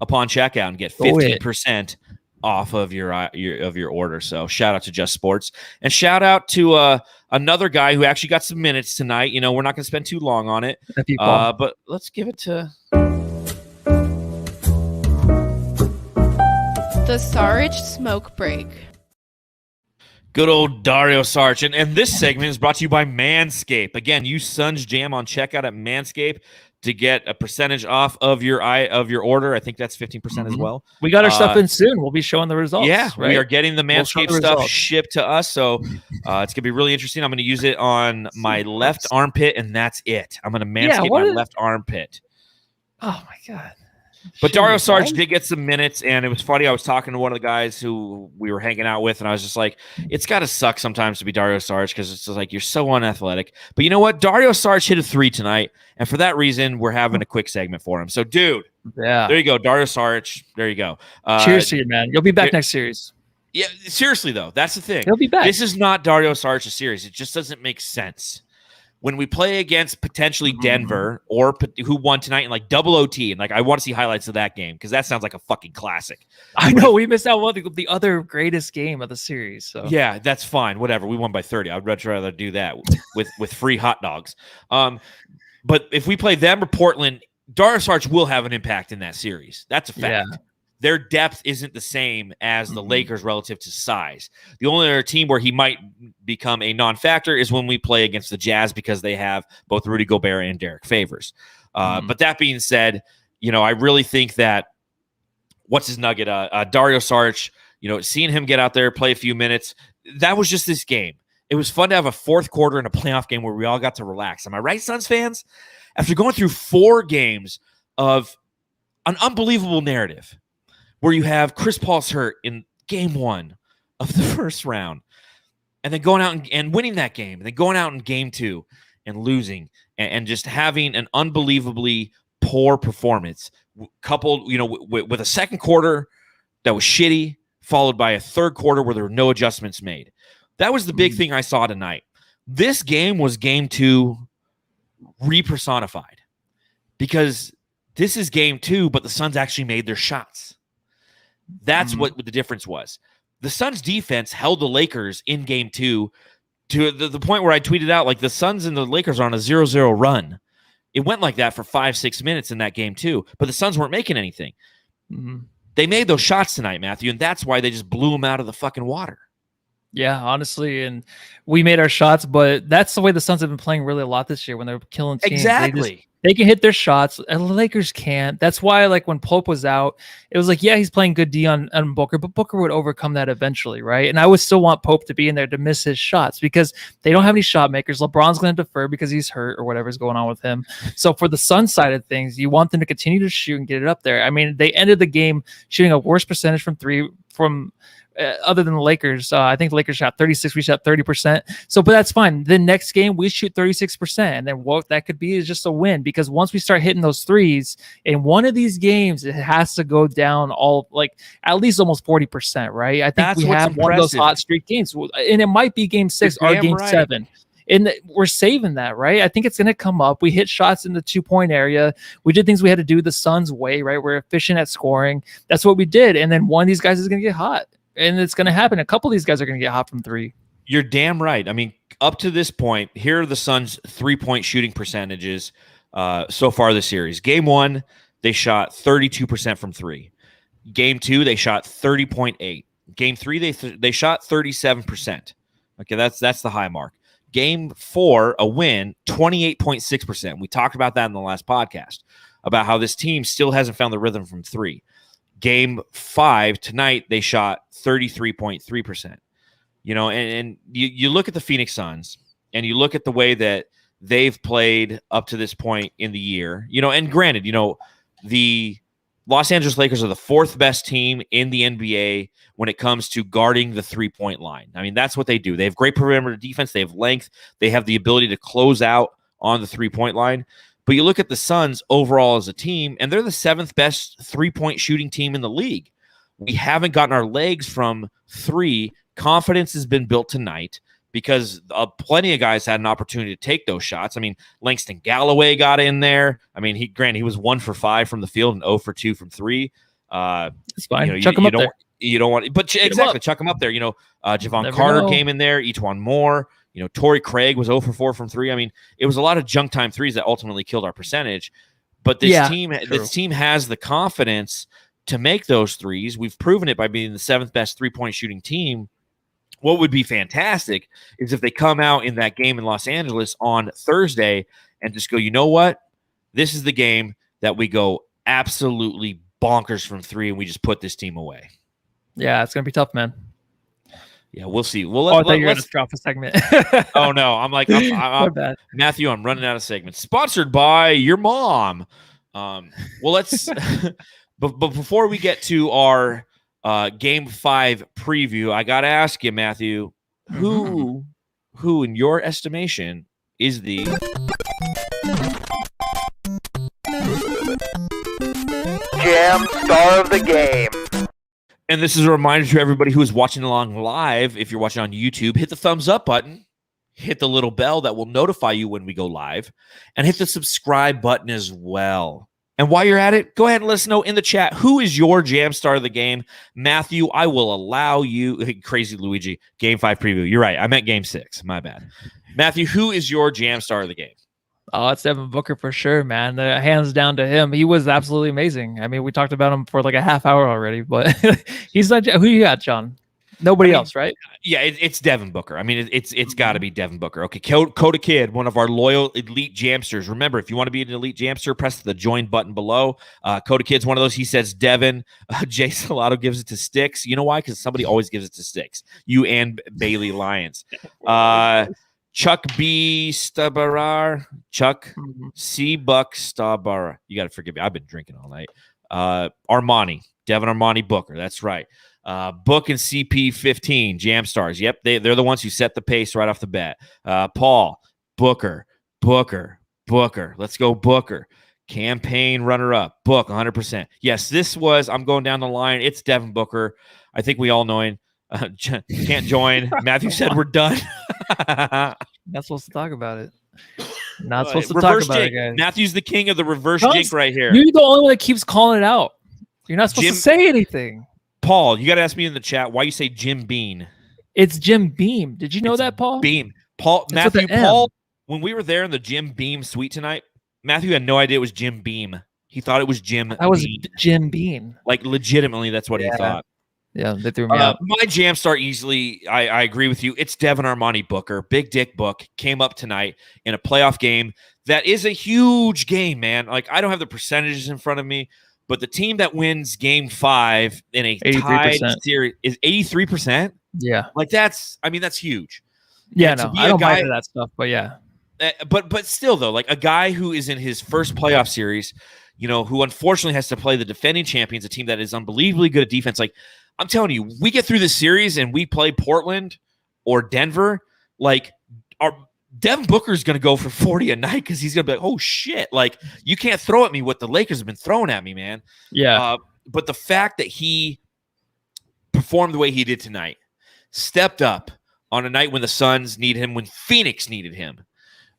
upon checkout and get 15% off of your order. So shout out to Just Sports and shout out to another guy who actually got some minutes tonight. We're not going to spend too long on it, but let's give it to the Sarge Smoke Break. Good old Dario Saric. And this segment is brought to you by Manscaped. Again, use Suns Jam on checkout at Manscaped to get a percentage off of your order. I think that's 15% as well. We got our stuff in soon. We'll be showing the results. Yeah, right? We are getting the Manscaped stuff shipped to us. So it's going to be really interesting. I'm going to use it on my left armpit, and that's it. I'm going to Manscape my left armpit. Oh, my God. But Dario Saric did get some minutes, and it was funny. I was talking to one of the guys who we were hanging out with, and I was just like, it's got to suck sometimes to be Dario Saric because it's just like you're so unathletic. But you know what? Dario Saric hit a 3 tonight, and for that reason, we're having a quick segment for him. So, dude, there you go. Dario Saric. There you go. Cheers to you, man. You'll be back next series. Yeah, seriously, though. That's the thing. He'll be back. This is not Dario Saric's series. It just doesn't make sense. when we play against potentially Denver or who won tonight in like double OT, and like I want to see highlights of that game because that sounds like a fucking classic. I know we missed out on the other greatest game of the series. So yeah, that's fine. Whatever. We won by 30. I'd much rather do that with free hot dogs. But if we play them or Portland, Dario Saric will have an impact in that series. That's a fact. Yeah. Their depth isn't the same as the Lakers relative to size. The only other team where he might become a non-factor is when we play against the Jazz because they have both Rudy Gobert and Derek Favors. But that being said, I really think that what's his nugget? Dario Saric, seeing him get out there, play a few minutes, that was just this game. It was fun to have a fourth quarter in a playoff game where we all got to relax. Am I right, Suns fans? After going through 4 games of an unbelievable narrative, where you have Chris Paul's hurt in game 1 of the first round, and then going out and winning that game, and then going out in game 2 and losing, and just having an unbelievably poor performance, coupled, with a second quarter that was shitty, followed by a third quarter where there were no adjustments made. That was the big thing I saw tonight. This game was game 2 re-personified, because this is game 2, but the Suns actually made their shots. That's what the difference was. The Suns defense held the Lakers in game 2 to the point where I tweeted out, like, the Suns and the Lakers are on a 0-0 run. It went like that for 5-6 minutes in that game 2, but the Suns weren't making anything. They made those shots tonight, Matthew, and that's why they just blew them out of the fucking water. Yeah, honestly, and we made our shots, but that's the way the Suns have been playing really a lot this year when they're killing teams. Exactly. They can hit their shots, and the Lakers can't. That's why, like, when Pope was out, it was like, yeah, he's playing good D on Booker, but Booker would overcome that eventually, right? And I would still want Pope to be in there to miss his shots because they don't have any shot makers. LeBron's going to defer because he's hurt or whatever's going on with him. So for the Suns side of things, you want them to continue to shoot and get it up there. I mean, they ended the game shooting a worse percentage from 3 other than the Lakers. I think the Lakers shot 36, we shot 30%. So, but that's fine. The next game we shoot 36%, and then what that could be is just a win, because once we start hitting those threes in one of these games, it has to go down at least almost 40%, right? I think that's we have one of those hot streak games, and it might be game 6 or game 7. And we're saving that, right? I think it's going to come up. We hit shots in the 2-point area. We did things we had to do the Suns way, right? We're efficient at scoring. That's what we did. And then one of these guys is going to get hot. And it's going to happen. A couple of these guys are going to get hot from 3. You're damn right. I mean, up to this point, here are the Suns' 3-point shooting percentages so far this series. Game 1, they shot 32% from 3. Game 2, they shot 30.8. Game 3, they shot 37%. Okay, that's the high mark. Game 4, a win, 28.6%. We talked about that in the last podcast, about how this team still hasn't found the rhythm from 3. Game 5 tonight, they shot 33.3%. And you look at the Phoenix Suns, and you look at the way that they've played up to this point in the year. And granted, the Los Angeles Lakers are the 4th best team in the NBA when it comes to guarding the 3-point line. I mean, that's what they do. They have great perimeter defense. They have length. They have the ability to close out on the 3-point line. But you look at the Suns overall as a team, and they're the 7th best 3-point shooting team in the league. We haven't gotten our legs from 3. Confidence has been built tonight because plenty of guys had an opportunity to take those shots. I mean, Langston Galloway got in there. I mean, he was 1 for 5 from the field and 0 for 2 from 3. It's fine. Chuck him up there. You don't want, but exactly, chuck him up there. Javon Carter came in there, each one more. Torrey Craig was 0 for 4 from 3. I mean, it was a lot of junk time threes that ultimately killed our percentage. But this team has the confidence to make those threes. We've proven it by being the 7th best 3-point shooting team. What would be fantastic is if they come out in that game in Los Angeles on Thursday and just go, you know what? This is the game that we go absolutely bonkers from 3 and we just put this team away. Yeah, it's going to be tough, man. Yeah, we'll see. Well, I thought you were going to drop a segment. Oh, no. I'm bad. Matthew, I'm running out of segments. Sponsored by your mom. Well, let's but before we get to our Game 5 preview, I got to ask you, Matthew, who in your estimation is the Jam Star of the Game? And this is a reminder to everybody who is watching along live. If you're watching on YouTube, hit the thumbs up button. hit the little bell that will notify you when we go live, and hit the subscribe button as well. And while you're at it, go ahead and let us know in the chat, who is your jam star of the game? Matthew, I will allow you. Crazy Luigi, Game 5 preview. You're right. I meant Game 6. My bad. Matthew, who is your jam star of the game? Oh, it's Devin Booker for sure, man. Hands down to him. He was absolutely amazing. I mean, we talked about him for like a half hour already, but he's not. Who you got, John? Nobody else, right? Yeah, it's Devin Booker. I mean, it's got to be Devin Booker. Okay, Coda Kid, one of our loyal elite jamsters. Remember, if you want to be an elite jamster, press the join button below. Coda Kid's one of those. He says Devin. Jay Salato gives it to Sticks. You know why? Because somebody always gives it to Sticks. You and Bailey Lyons. Chuck B. Stabarar. Chuck C. Buck Stabarar. You got to forgive me. I've been drinking all night. Armani. Devin Armani Booker. That's right. Book and CP15 Jam Stars. Yep, they're the ones who set the pace right off the bat. Paul, Booker. Let's go Booker. Campaign runner-up. Book 100%. Yes, I'm going down the line. It's Devin Booker. I think we all know him. Can't join. Matthew said we're done. Not supposed to talk about it. Not supposed to reverse talk about jink. it, guys. Matthew's the king of the reverse jink right here. You're the only one that keeps calling it out. You're not supposed to say anything. Paul, you got to ask me in the chat why you say Jim Beam. It's Jim Beam. Did you know that, Paul? Beam. Paul, Matthew, Paul, when we were there in the Jim Beam suite tonight, Matthew had no idea it was Jim Beam. He thought it was Jim That was Beam. Jim Beam. Like, legitimately, that's what he thought. Yeah, they threw me out. My jam star easily, I agree with you. It's Devin Armani Booker. Big Dick Book came up tonight in a playoff game. That is a huge game, man. Like, I don't have the percentages in front of me, but the team that wins Game 5 in a 83%. Tied series is 83%. Yeah, like that's huge. Yeah, no, I don't buy that stuff, but yeah. But still, though, like a guy who is in his first playoff series, who unfortunately has to play the defending champions, a team that is unbelievably good at defense. Like, I'm telling you, we get through this series and we play Portland or Denver, like Devin Booker's going to go for 40 a night because he's going to be like, oh, shit. Like, you can't throw at me what the Lakers have been throwing at me, man. Yeah. But the fact that he performed the way he did tonight, stepped up on a night when the Suns needed him, when Phoenix needed him,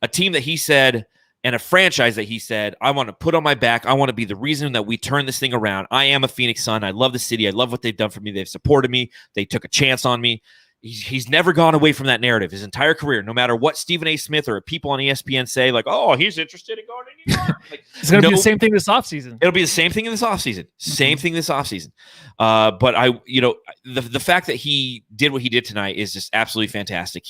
a team that he said, and a franchise that he said, I want to put on my back. I want to be the reason that we turn this thing around. I am a Phoenix Sun. I love the city. I love what they've done for me. They've supported me. They took a chance on me. He's never gone away from that narrative his entire career, no matter what Stephen A. Smith or people on ESPN say, like, oh, he's interested in going to New York. Like, it's going to be the same thing this offseason. It'll be the same thing in this offseason. Same thing this offseason. But the fact that he did what he did tonight is just absolutely fantastic.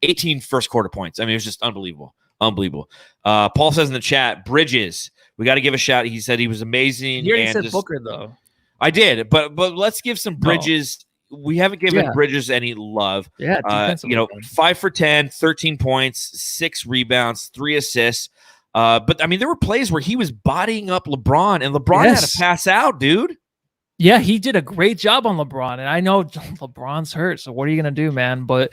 18 first quarter points. I mean, it was just unbelievable. Unbelievable. Paul says in the chat, Bridges, we got to give a shout. He said he was amazing. You already said Booker, though. I did, but let's give some Bridges. We haven't given Bridges any love. Yeah, 5 for 10, 13 points, 6 rebounds, 3 assists. But I mean, there were plays where he was bodying up LeBron, and LeBron had to pass out, dude. Yeah, he did a great job on LeBron, and I know LeBron's hurt. So what are you gonna do, man? But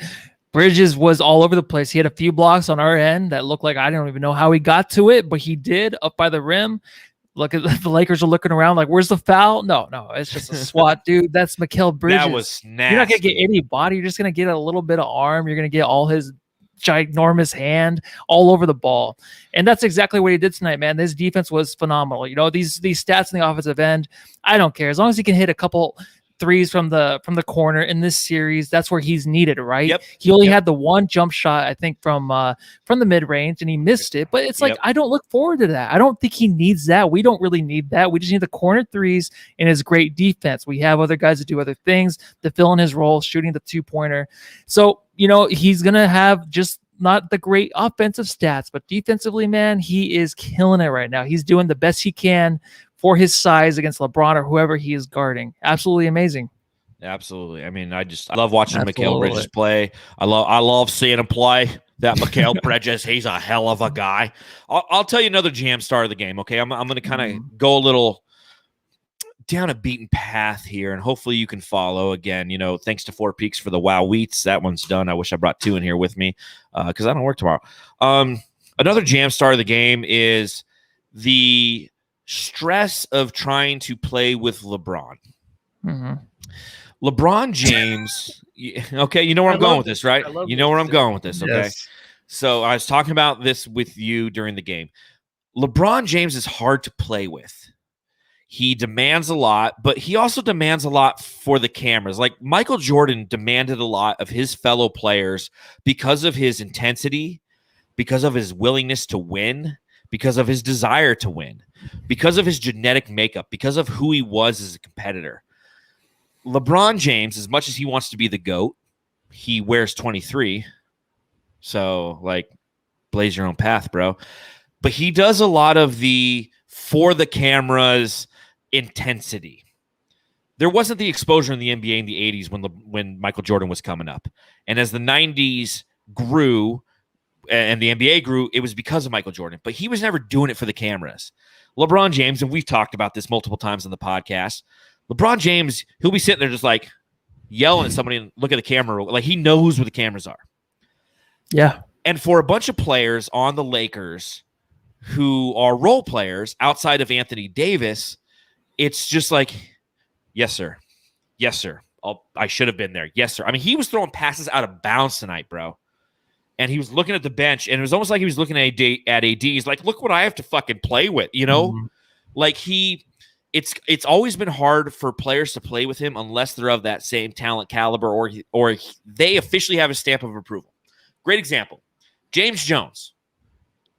Bridges was all over the place. He had a few blocks on our end that looked like I don't even know how he got to it, but he did up by the rim. Look at the Lakers are looking around like, where's the foul? No, it's just a swat, dude. That's Mikal Bridges. That was nasty. You're not gonna get any body. You're just gonna get a little bit of arm. You're gonna get all his ginormous hand all over the ball, and that's exactly what he did tonight, man. This defense was phenomenal. These stats in the offensive end, I don't care as long as he can hit a couple threes from the corner in this series. That's where he's needed, right? Yep. He only had the one jump shot, I think, from the mid range, and he missed it. But it's like I don't look forward to that. I don't think he needs that. We don't really need that. We just need the corner threes and his great defense. We have other guys that do other things to fill in his role, shooting the 2-pointer. So he's gonna have just not the great offensive stats, but defensively, man, he is killing it right now. He's doing the best he can for his size against LeBron or whoever he is guarding. Absolutely amazing. Absolutely. I mean, I love watching Mikal Bridges play. I love seeing him play. That Mikal Bridges, he's a hell of a guy. I'll tell you another jam star of the game. Okay, I'm going to kind of go a little down a beaten path here, and hopefully you can follow. Again, thanks to Four Peaks for the Wow Wheats. That one's done. I wish I brought 2 in here with me because I don't work tomorrow. Another jam star of the game is the stress of trying to play with LeBron. LeBron James, okay, you know where I'm going with this, right? You know where I'm going with this, okay? Yes. So I was talking about this with you during the game. LeBron James is hard to play with. He demands a lot, but he also demands a lot for the cameras. Like Michael Jordan demanded a lot of his fellow players because of his intensity, because of his willingness to win, because of his desire to win, because of his genetic makeup, because of who he was as a competitor. LeBron James, as much as he wants to be the GOAT, he wears 23. So, like, blaze your own path, bro. But he does a lot of the for the cameras intensity. There wasn't the exposure in the NBA in the 80s when Michael Jordan was coming up. And as the 90s grew and the NBA grew, it was because of Michael Jordan. But he was never doing it for the cameras. LeBron James, and we've talked about this multiple times on the podcast, LeBron James, he'll be sitting there just like yelling at somebody and look at the camera. Like he knows where the cameras are. Yeah. And for a bunch of players on the Lakers who are role players outside of Anthony Davis, it's just like, yes, sir. Yes, sir. I should have been there. Yes, sir. I mean, he was throwing passes out of bounds tonight, bro. And he was looking at the bench, and it was almost like he was looking at AD. He's like, look what I have to fucking play with, you know? Mm-hmm. Like it's always been hard for players to play with him unless they're of that same talent caliber or they officially have a stamp of approval. Great example. James Jones,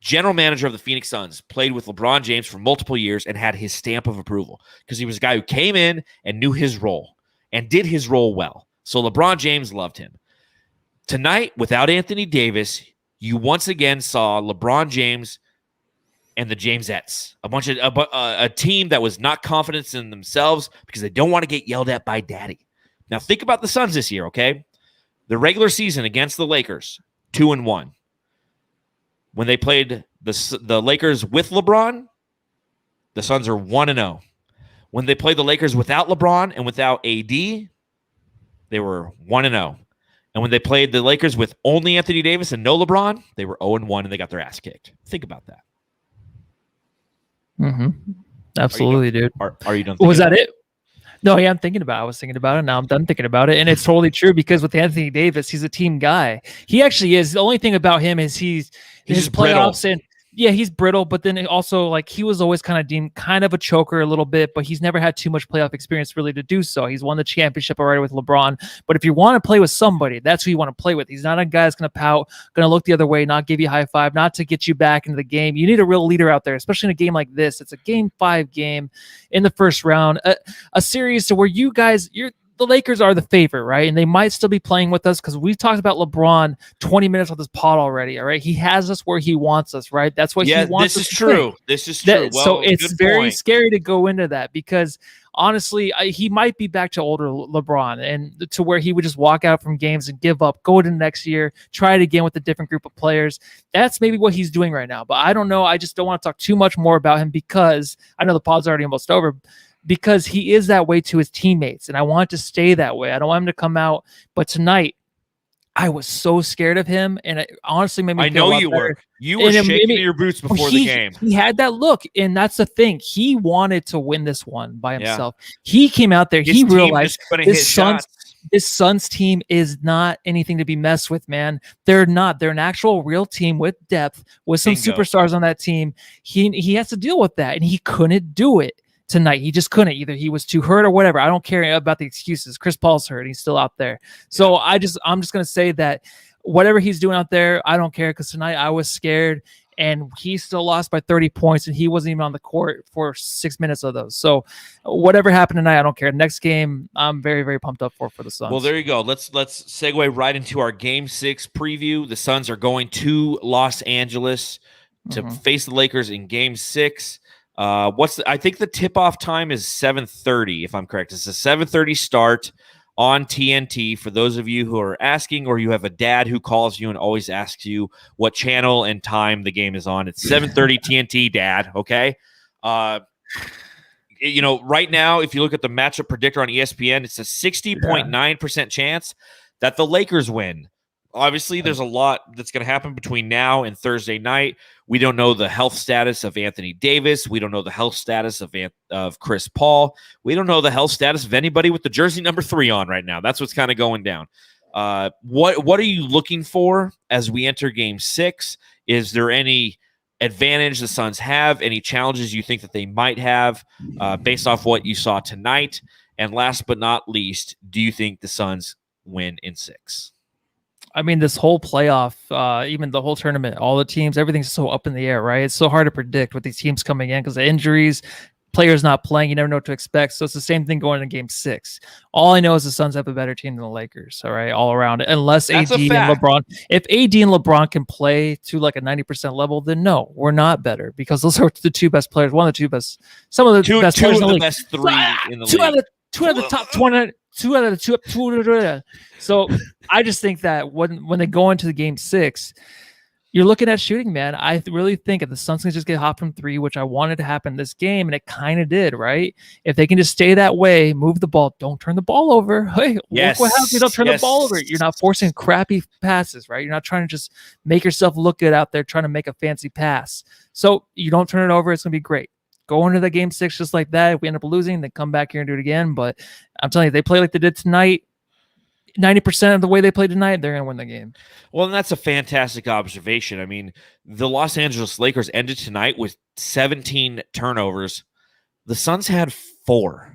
general manager of the Phoenix Suns, played with LeBron James for multiple years and had his stamp of approval because he was a guy who came in and knew his role and did his role well. So LeBron James loved him. Tonight, without Anthony Davis, you once again saw LeBron James and the Jamesettes, a team that was not confident in themselves because they don't want to get yelled at by daddy. Now, think about the Suns this year, okay? The regular season against the Lakers, 2-1. When they played the Lakers with LeBron, the Suns are 1-0. When they played the Lakers without LeBron and without AD, they were 1-0. And when they played the Lakers with only Anthony Davis and no LeBron, they were 0-1 and they got their ass kicked. Think about that. Mm-hmm. Absolutely, dude. Are you done? Was that it? No, yeah, I'm thinking about it. I was thinking about it. Now I'm done thinking about it. And it's totally true because with Anthony Davis, he's a team guy. He actually is. The only thing about him is his playoffs and yeah, he's brittle, but then also like he was always kind of deemed kind of a choker a little bit, but he's never had too much playoff experience really to do so. He's won the championship already with LeBron, but if you want to play with somebody, that's who you want to play with. He's not a guy that's going to pout, going to look the other way, not give you a high five, not to get you back into the game. You need a real leader out there, especially in a game like this. It's a Game 5 game in the first round, a series to where you guys, the Lakers are the favorite, right? And they might still be playing with us because we've talked about LeBron 20 minutes on this pod already, all right? He has us where he wants us, right? That's what he wants. This is true. This is true. So it's very scary to go into that because honestly, he might be back to older LeBron and to where he would just walk out from games and give up, go to next year, try it again with a different group of players. That's maybe what he's doing right now. But I don't know. I just don't want to talk too much more about him because I know the pod's already almost over. Because he is that way to his teammates, and I want it to stay that way. I don't want him to come out. But tonight, I was so scared of him, and it honestly made me feel you were. You were shaking in your boots before the game. He had that look, and that's the thing. He wanted to win this one by himself. Yeah. He came out there. He realized this Suns team is not anything to be messed with, man. They're not. They're an actual real team with depth, with some superstars on that team. He has to deal with that, and he couldn't do it tonight. He just couldn't. Either he was too hurt or whatever. I don't care about the excuses. Chris Paul's hurt. He's still out there. So I'm just going to say that whatever he's doing out there, I don't care because tonight I was scared and he still lost by 30 points and he wasn't even on the court for 6 minutes of those. So whatever happened tonight, I don't care. Next game, I'm very, very pumped up for the Suns. Well, there you go. Let's segue right into our Game 6 preview. The Suns are going to Los Angeles to face the Lakers in Game 6. I think the tip-off time is 7:30, if I'm correct. It's a 7:30 start on TNT for those of you who are asking, or you have a dad who calls you and always asks you what channel and time the game is on. It's 7:30 TNT, Dad. Okay. Right now, if you look at the matchup predictor on ESPN, it's a 60.9% chance that the Lakers win. Obviously, there's a lot that's going to happen between now and Thursday night. We don't know the health status of Anthony Davis. We don't know the health status of Chris Paul. We don't know the health status of anybody with the jersey number 3 on right now. That's what's kind of going down. What are you looking for as we enter Game 6? Is there any advantage the Suns have? Any challenges you think that they might have based off what you saw tonight? And last but not least, do you think the Suns win in 6? I mean, this whole playoff, even the whole tournament, all the teams, everything's so up in the air, right? It's so hard to predict with these teams coming in because of injuries, players not playing. You never know what to expect. So it's the same thing going into Game 6. All I know is the Suns have a better team than the Lakers, all right, all around. Unless That's AD and LeBron, if AD and LeBron can play to like a 90% level, then no, we're not better because those are the two best players, one of the two best, some of the best players in the league. Best three in the league. Two out of the top 20. Two out of the two. So I just think that when they go into the Game 6, you're looking at shooting, man. I really think if the Suns can just get hot from 3, which I wanted to happen this game, and it kind of did, right? If they can just stay that way, move the ball, don't turn the ball over. Hey, yes. Look what happens. You don't turn the ball over. You're not forcing crappy passes, right? You're not trying to just make yourself look good out there trying to make a fancy pass. So you don't turn it over. It's going to be great. Go into the Game 6 just like that. If we end up losing, then come back here and do it again. But I'm telling you, they play like they did tonight. 90% of the way they play tonight, they're going to win the game. Well, and that's a fantastic observation. I mean, the Los Angeles Lakers ended tonight with 17 turnovers. The Suns had 4.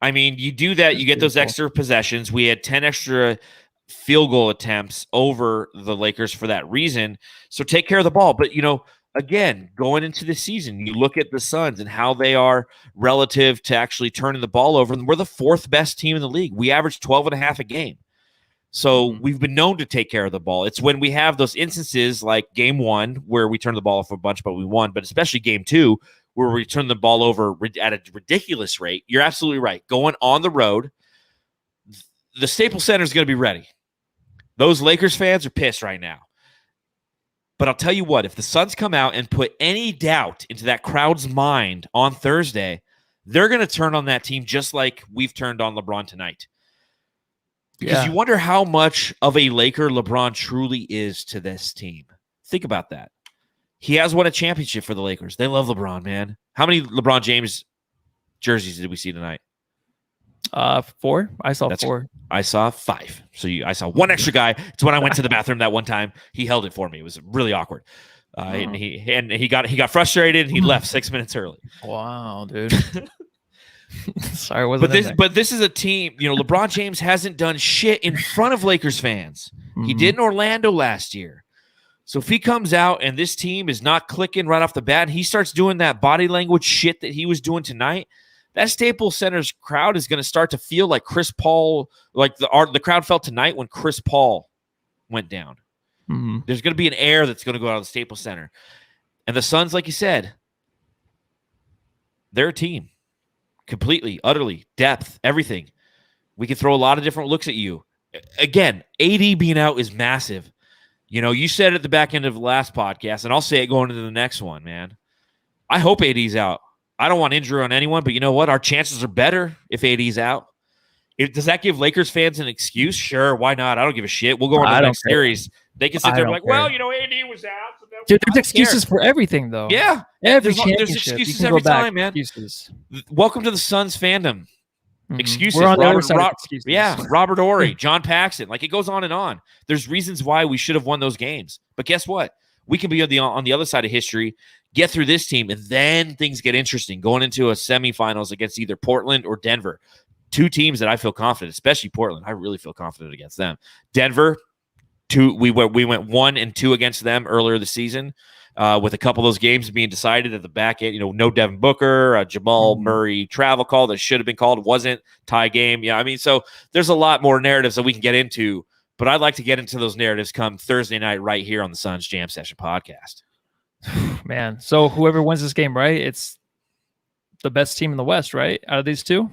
I mean, you do that, you get those extra possessions. We had 10 extra field goal attempts over the Lakers for that reason. So take care of the ball. But, again, going into the season, you look at the Suns and how they are relative to actually turning the ball over. And we're the 4th best team in the league. We average 12.5 a game. So we've been known to take care of the ball. It's when we have those instances like Game 1 where we turn the ball off a bunch, but we won. But especially Game 2 where we turn the ball over at a ridiculous rate. You're absolutely right. Going on the road, the Staples Center is going to be ready. Those Lakers fans are pissed right now. But I'll tell you what, if the Suns come out and put any doubt into that crowd's mind on Thursday, they're going to turn on that team just like we've turned on LeBron tonight. Because you wonder how much of a Laker LeBron truly is to this team. Think about that. He has won a championship for the Lakers. They love LeBron, man. How many LeBron James jerseys did we see tonight? 4. I saw 4. I saw 5. So I saw one extra guy. It's when I went to the bathroom that one time. He held it for me. It was really awkward. And he got frustrated and he left 6 minutes early. Wow, dude. Sorry, but this is a team. LeBron James hasn't done shit in front of Lakers fans. He did in Orlando last year. So if he comes out and this team is not clicking right off the bat, and he starts doing that body language shit that he was doing tonight, that Staples Center's crowd is going to start to feel like Chris Paul, like the crowd felt tonight when Chris Paul went down. There's going to be an air that's going to go out of the Staples Center. And the Suns, like you said, they're a team. Completely, utterly, depth, everything. We can throw a lot of different looks at you. Again, AD being out is massive. You said it at the back end of the last podcast, and I'll say it going into the next one, man. I hope AD's out. I don't want injury on anyone, but you know what? Our chances are better if AD's out. Does that give Lakers fans an excuse? Sure, why not? I don't give a shit. We'll go on to the next series. They can sit there and be like, well, AD was out. So dude, there's excuses for everything, though. Yeah. There's excuses every time, man. Excuses. Welcome to the Suns fandom. Excuses. We're on the other side of excuses. Yeah, Robert Horry, John Paxson. Like, it goes on and on. There's reasons why we should have won those games. But guess what? We can be on the other side of history, get through this team, and then things get interesting going into a semifinals against either Portland or Denver. 2 teams that I feel confident, especially Portland. I really feel confident against them. Denver, we went 1-2 against them earlier this season, with a couple of those games being decided at the back end. No Devin Booker, Jamal Murray travel call that should have been called, wasn't, tie game. Yeah, I mean, so there's a lot more narratives that we can get into, but I'd like to get into those narratives come Thursday night right here on the Suns Jam Session podcast. Man, so whoever wins this game, right? It's the best team in the West, right? Out of these 2.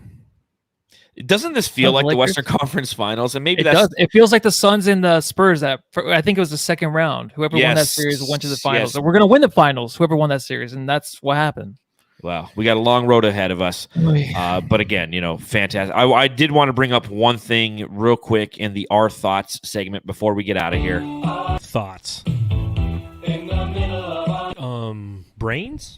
Doesn't this feel like the Western Conference Finals? And maybe it feels like the Suns and the Spurs. I think it was the second round. Whoever won that series went to the finals. And we're going to win the finals. Whoever won that series, and that's what happened. Wow, we got a long road ahead of us. But again, fantastic. I did want to bring up one thing real quick in the Our Thoughts segment before we get out of here. Thoughts. Brains?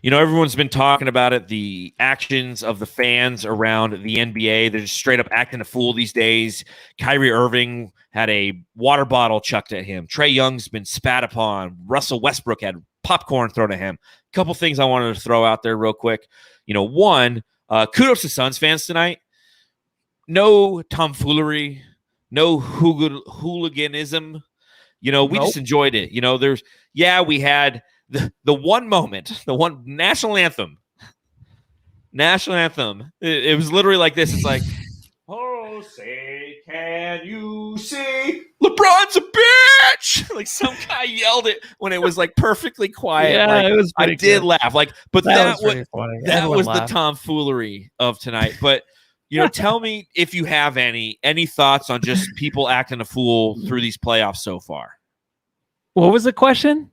Everyone's been talking about it. The actions of the fans around the NBA, they're just straight up acting a fool these days. Kyrie Irving had a water bottle chucked at him. Trae Young's been spat upon. Russell Westbrook had popcorn thrown at him. A couple things I wanted to throw out there real quick. One, kudos to Suns fans tonight. No tomfoolery, no hooliganism. We just enjoyed it. We had the one moment, the one national anthem. It was literally like this. It's like, oh, say, can you see LeBron's a bitch? Like some guy yelled it when it was like perfectly quiet. Yeah, it was. I did laugh. But that was laughed. the tomfoolery of tonight. But tell me if you have any thoughts on just people acting a fool through these playoffs so far. What was the question?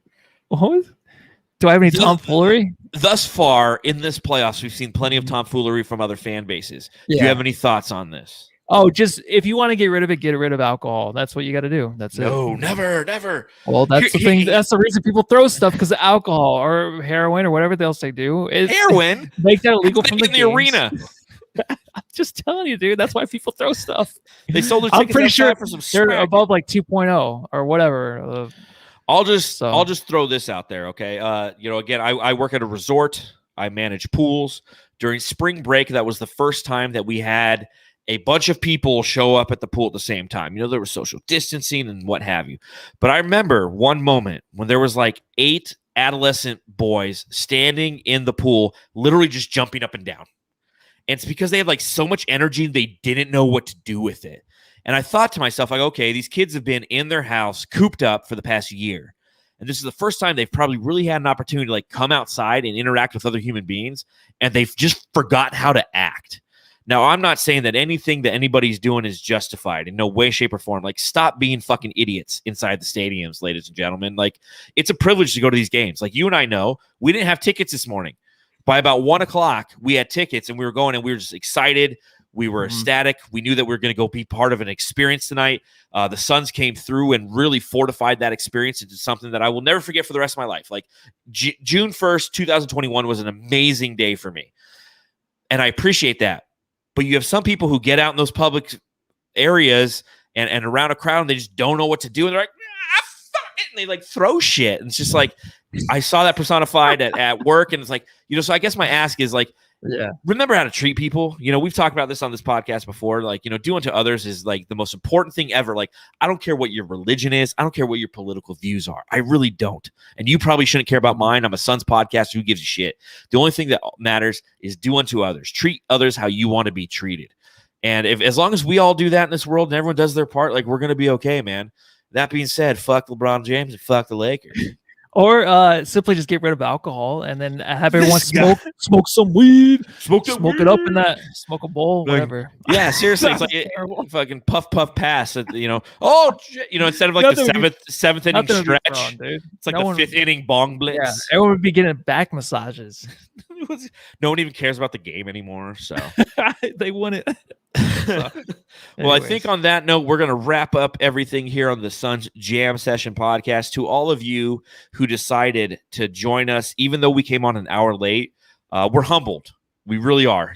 Do I have any tomfoolery? Thus far in this playoffs, we've seen plenty of tomfoolery from other fan bases. Do you have any thoughts on this? Oh, just if you want to get rid of it, get rid of alcohol. That's what you got to do. That's it. No, never. Well, that's the thing. That's the reason people throw stuff, because of alcohol or heroin or whatever else they do. Heroin? Make that illegal from the arena. I'm just telling you, dude. That's why people throw stuff. They sold their I'm tickets pretty sure for some they're smack. above like 2.0 or whatever. I'll just throw this out there, okay? Again, I work at a resort. I manage pools. During spring break, that was the first time that we had a bunch of people show up at the pool at the same time. There was social distancing and what have you. But I remember one moment when there was like 8 adolescent boys standing in the pool, literally just jumping up and down. And it's because they had like so much energy, they didn't know what to do with it. And I thought to myself, like, okay, these kids have been in their house cooped up for the past year. And this is the first time they've probably really had an opportunity to like come outside and interact with other human beings. And they've just forgot how to act. Now, I'm not saying that anything that anybody's doing is justified in no way, shape, or form. Like, stop being fucking idiots inside the stadiums, ladies and gentlemen. Like, it's a privilege to go to these games. Like, you and I know, we didn't have tickets this morning. By about 1 o'clock, we had tickets and we were going and we were just excited. We were ecstatic. We knew that we were going to go be part of an experience tonight. The Suns came through and really fortified that experience into something that I will never forget for the rest of my life. Like June 1st, 2021 was an amazing day for me. And I appreciate that. But you have some people who get out in those public areas and around a crowd and they just don't know what to do. And they're like, fuck it. And they like throw shit. And it's just like, I saw that personified at work. And it's like, so I guess my ask is like, remember how to treat people. We've talked about this on this podcast before. Like, do unto others is like the most important thing ever. Like, I don't care what your religion is. I don't care what your political views are. I really don't. And you probably shouldn't care about mine. I'm a Suns podcast. Who gives a shit? The only thing that matters is do unto others. Treat others how you want to be treated. And as long as we all do that in this world and everyone does their part, like, we're going to be okay, man. That being said, fuck LeBron James and fuck the Lakers. Or simply just get rid of alcohol and then have everyone smoke some weed, smoke it up in that, smoke a bowl, whatever. Yeah, seriously, it's like fucking puff pass. Instead of like the seventh inning stretch, it's like the 5th inning bong blitz. Yeah, everyone would be getting back massages. No one even cares about the game anymore. So they wouldn't. Well, I think on that note, we're going to wrap up everything here on the Suns Jam Session podcast. To all of you who decided to join us, even though we came on an hour late, we're humbled. We really are.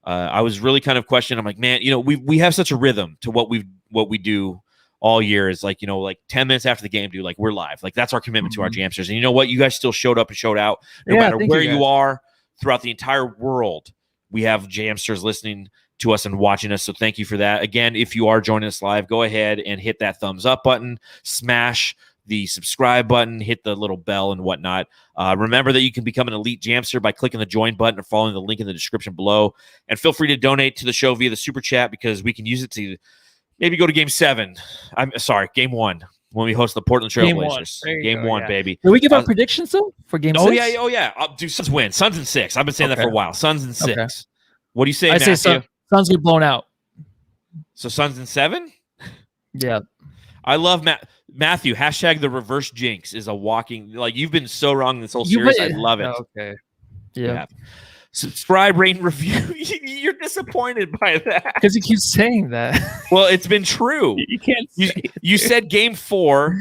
I was really kind of questioning. I'm like, man, we have such a rhythm to what we do all year is like, like 10 minutes after the game, dude, like we're live. Like that's our commitment to our Jamsters. And you know what? You guys still showed up and showed out no matter where you are throughout the entire world. We have Jamsters listening to us and watching us. So thank you for that. Again, if you are joining us live, go ahead and hit that thumbs up button, smash the subscribe button, hit the little bell and whatnot. Remember that you can become an elite Jamster by clicking the join button or following the link in the description below. And feel free to donate to the show via the super chat because we can use it to maybe go to game 1 when we host the Portland Trail Blazers. Game one, baby. Did we give our predictions though for game 6? Oh yeah. I'll do Suns win. Suns in 6. I've been saying that for a while. Suns in 6. Okay. What do you say, Matthew? Say Suns get blown out. So Suns in 7? Yeah. I love Matthew. Hashtag the reverse jinx is a walking. Like you've been so wrong this whole series. I love it. Okay. Yeah. Subscribe, rate, and review. You're disappointed by that because you keep saying that. Well, it's been true. You can't. You said game 4.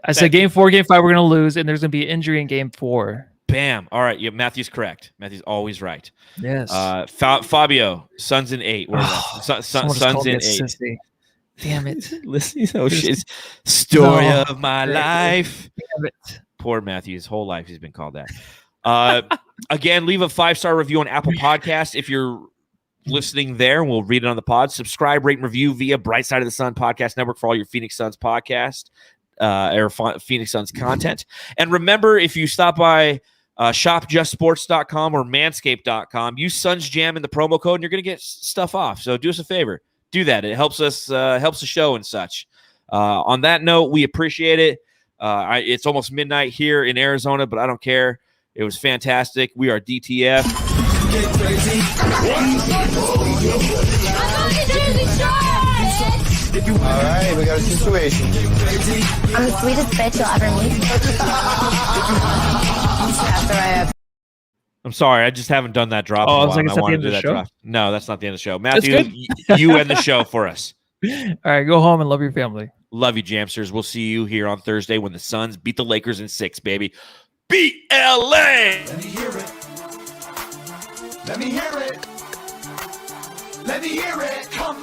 I said game 4, game 5 we're gonna lose, and there's gonna be an injury in game 4. Bam. All right. Yeah, Matthew's correct. Matthew's always right. Yes. Fabio, Suns in 8. Where Suns in 8. Sissy. Damn it. Listen, shit. Story No. of my life. Damn it. Poor Matthew. His whole life he's been called that. Again, leave a 5-star review on Apple Podcasts if you're listening there. We'll read it on the pod. Subscribe, rate, and review via Bright Side of the Sun Podcast Network for all your Phoenix Suns podcast or Phoenix Suns content. And remember, if you stop by shopjustsports.com or manscaped.com, use Suns Jam in the promo code and you're going to get stuff off. So do us a favor. Do that. It helps us, helps the show and such. On that note, we appreciate it. It's almost midnight here in Arizona, but I don't care. It was fantastic. We are DTF. All right, we got a situation. I'm the sweetest bitch you'll ever meet. After I have. I'm sorry, I just haven't done that drop. Oh, in a while, I was like, and I wanted to do that show? drop. No, that's not the end of the show. Matthew, you end the show for us. All right, go home and love your family. Love you, Jamsters. We'll see you here on Thursday when the Suns beat the Lakers in 6, baby. BLA! Let me hear it. Let me hear it. Let me hear it. Come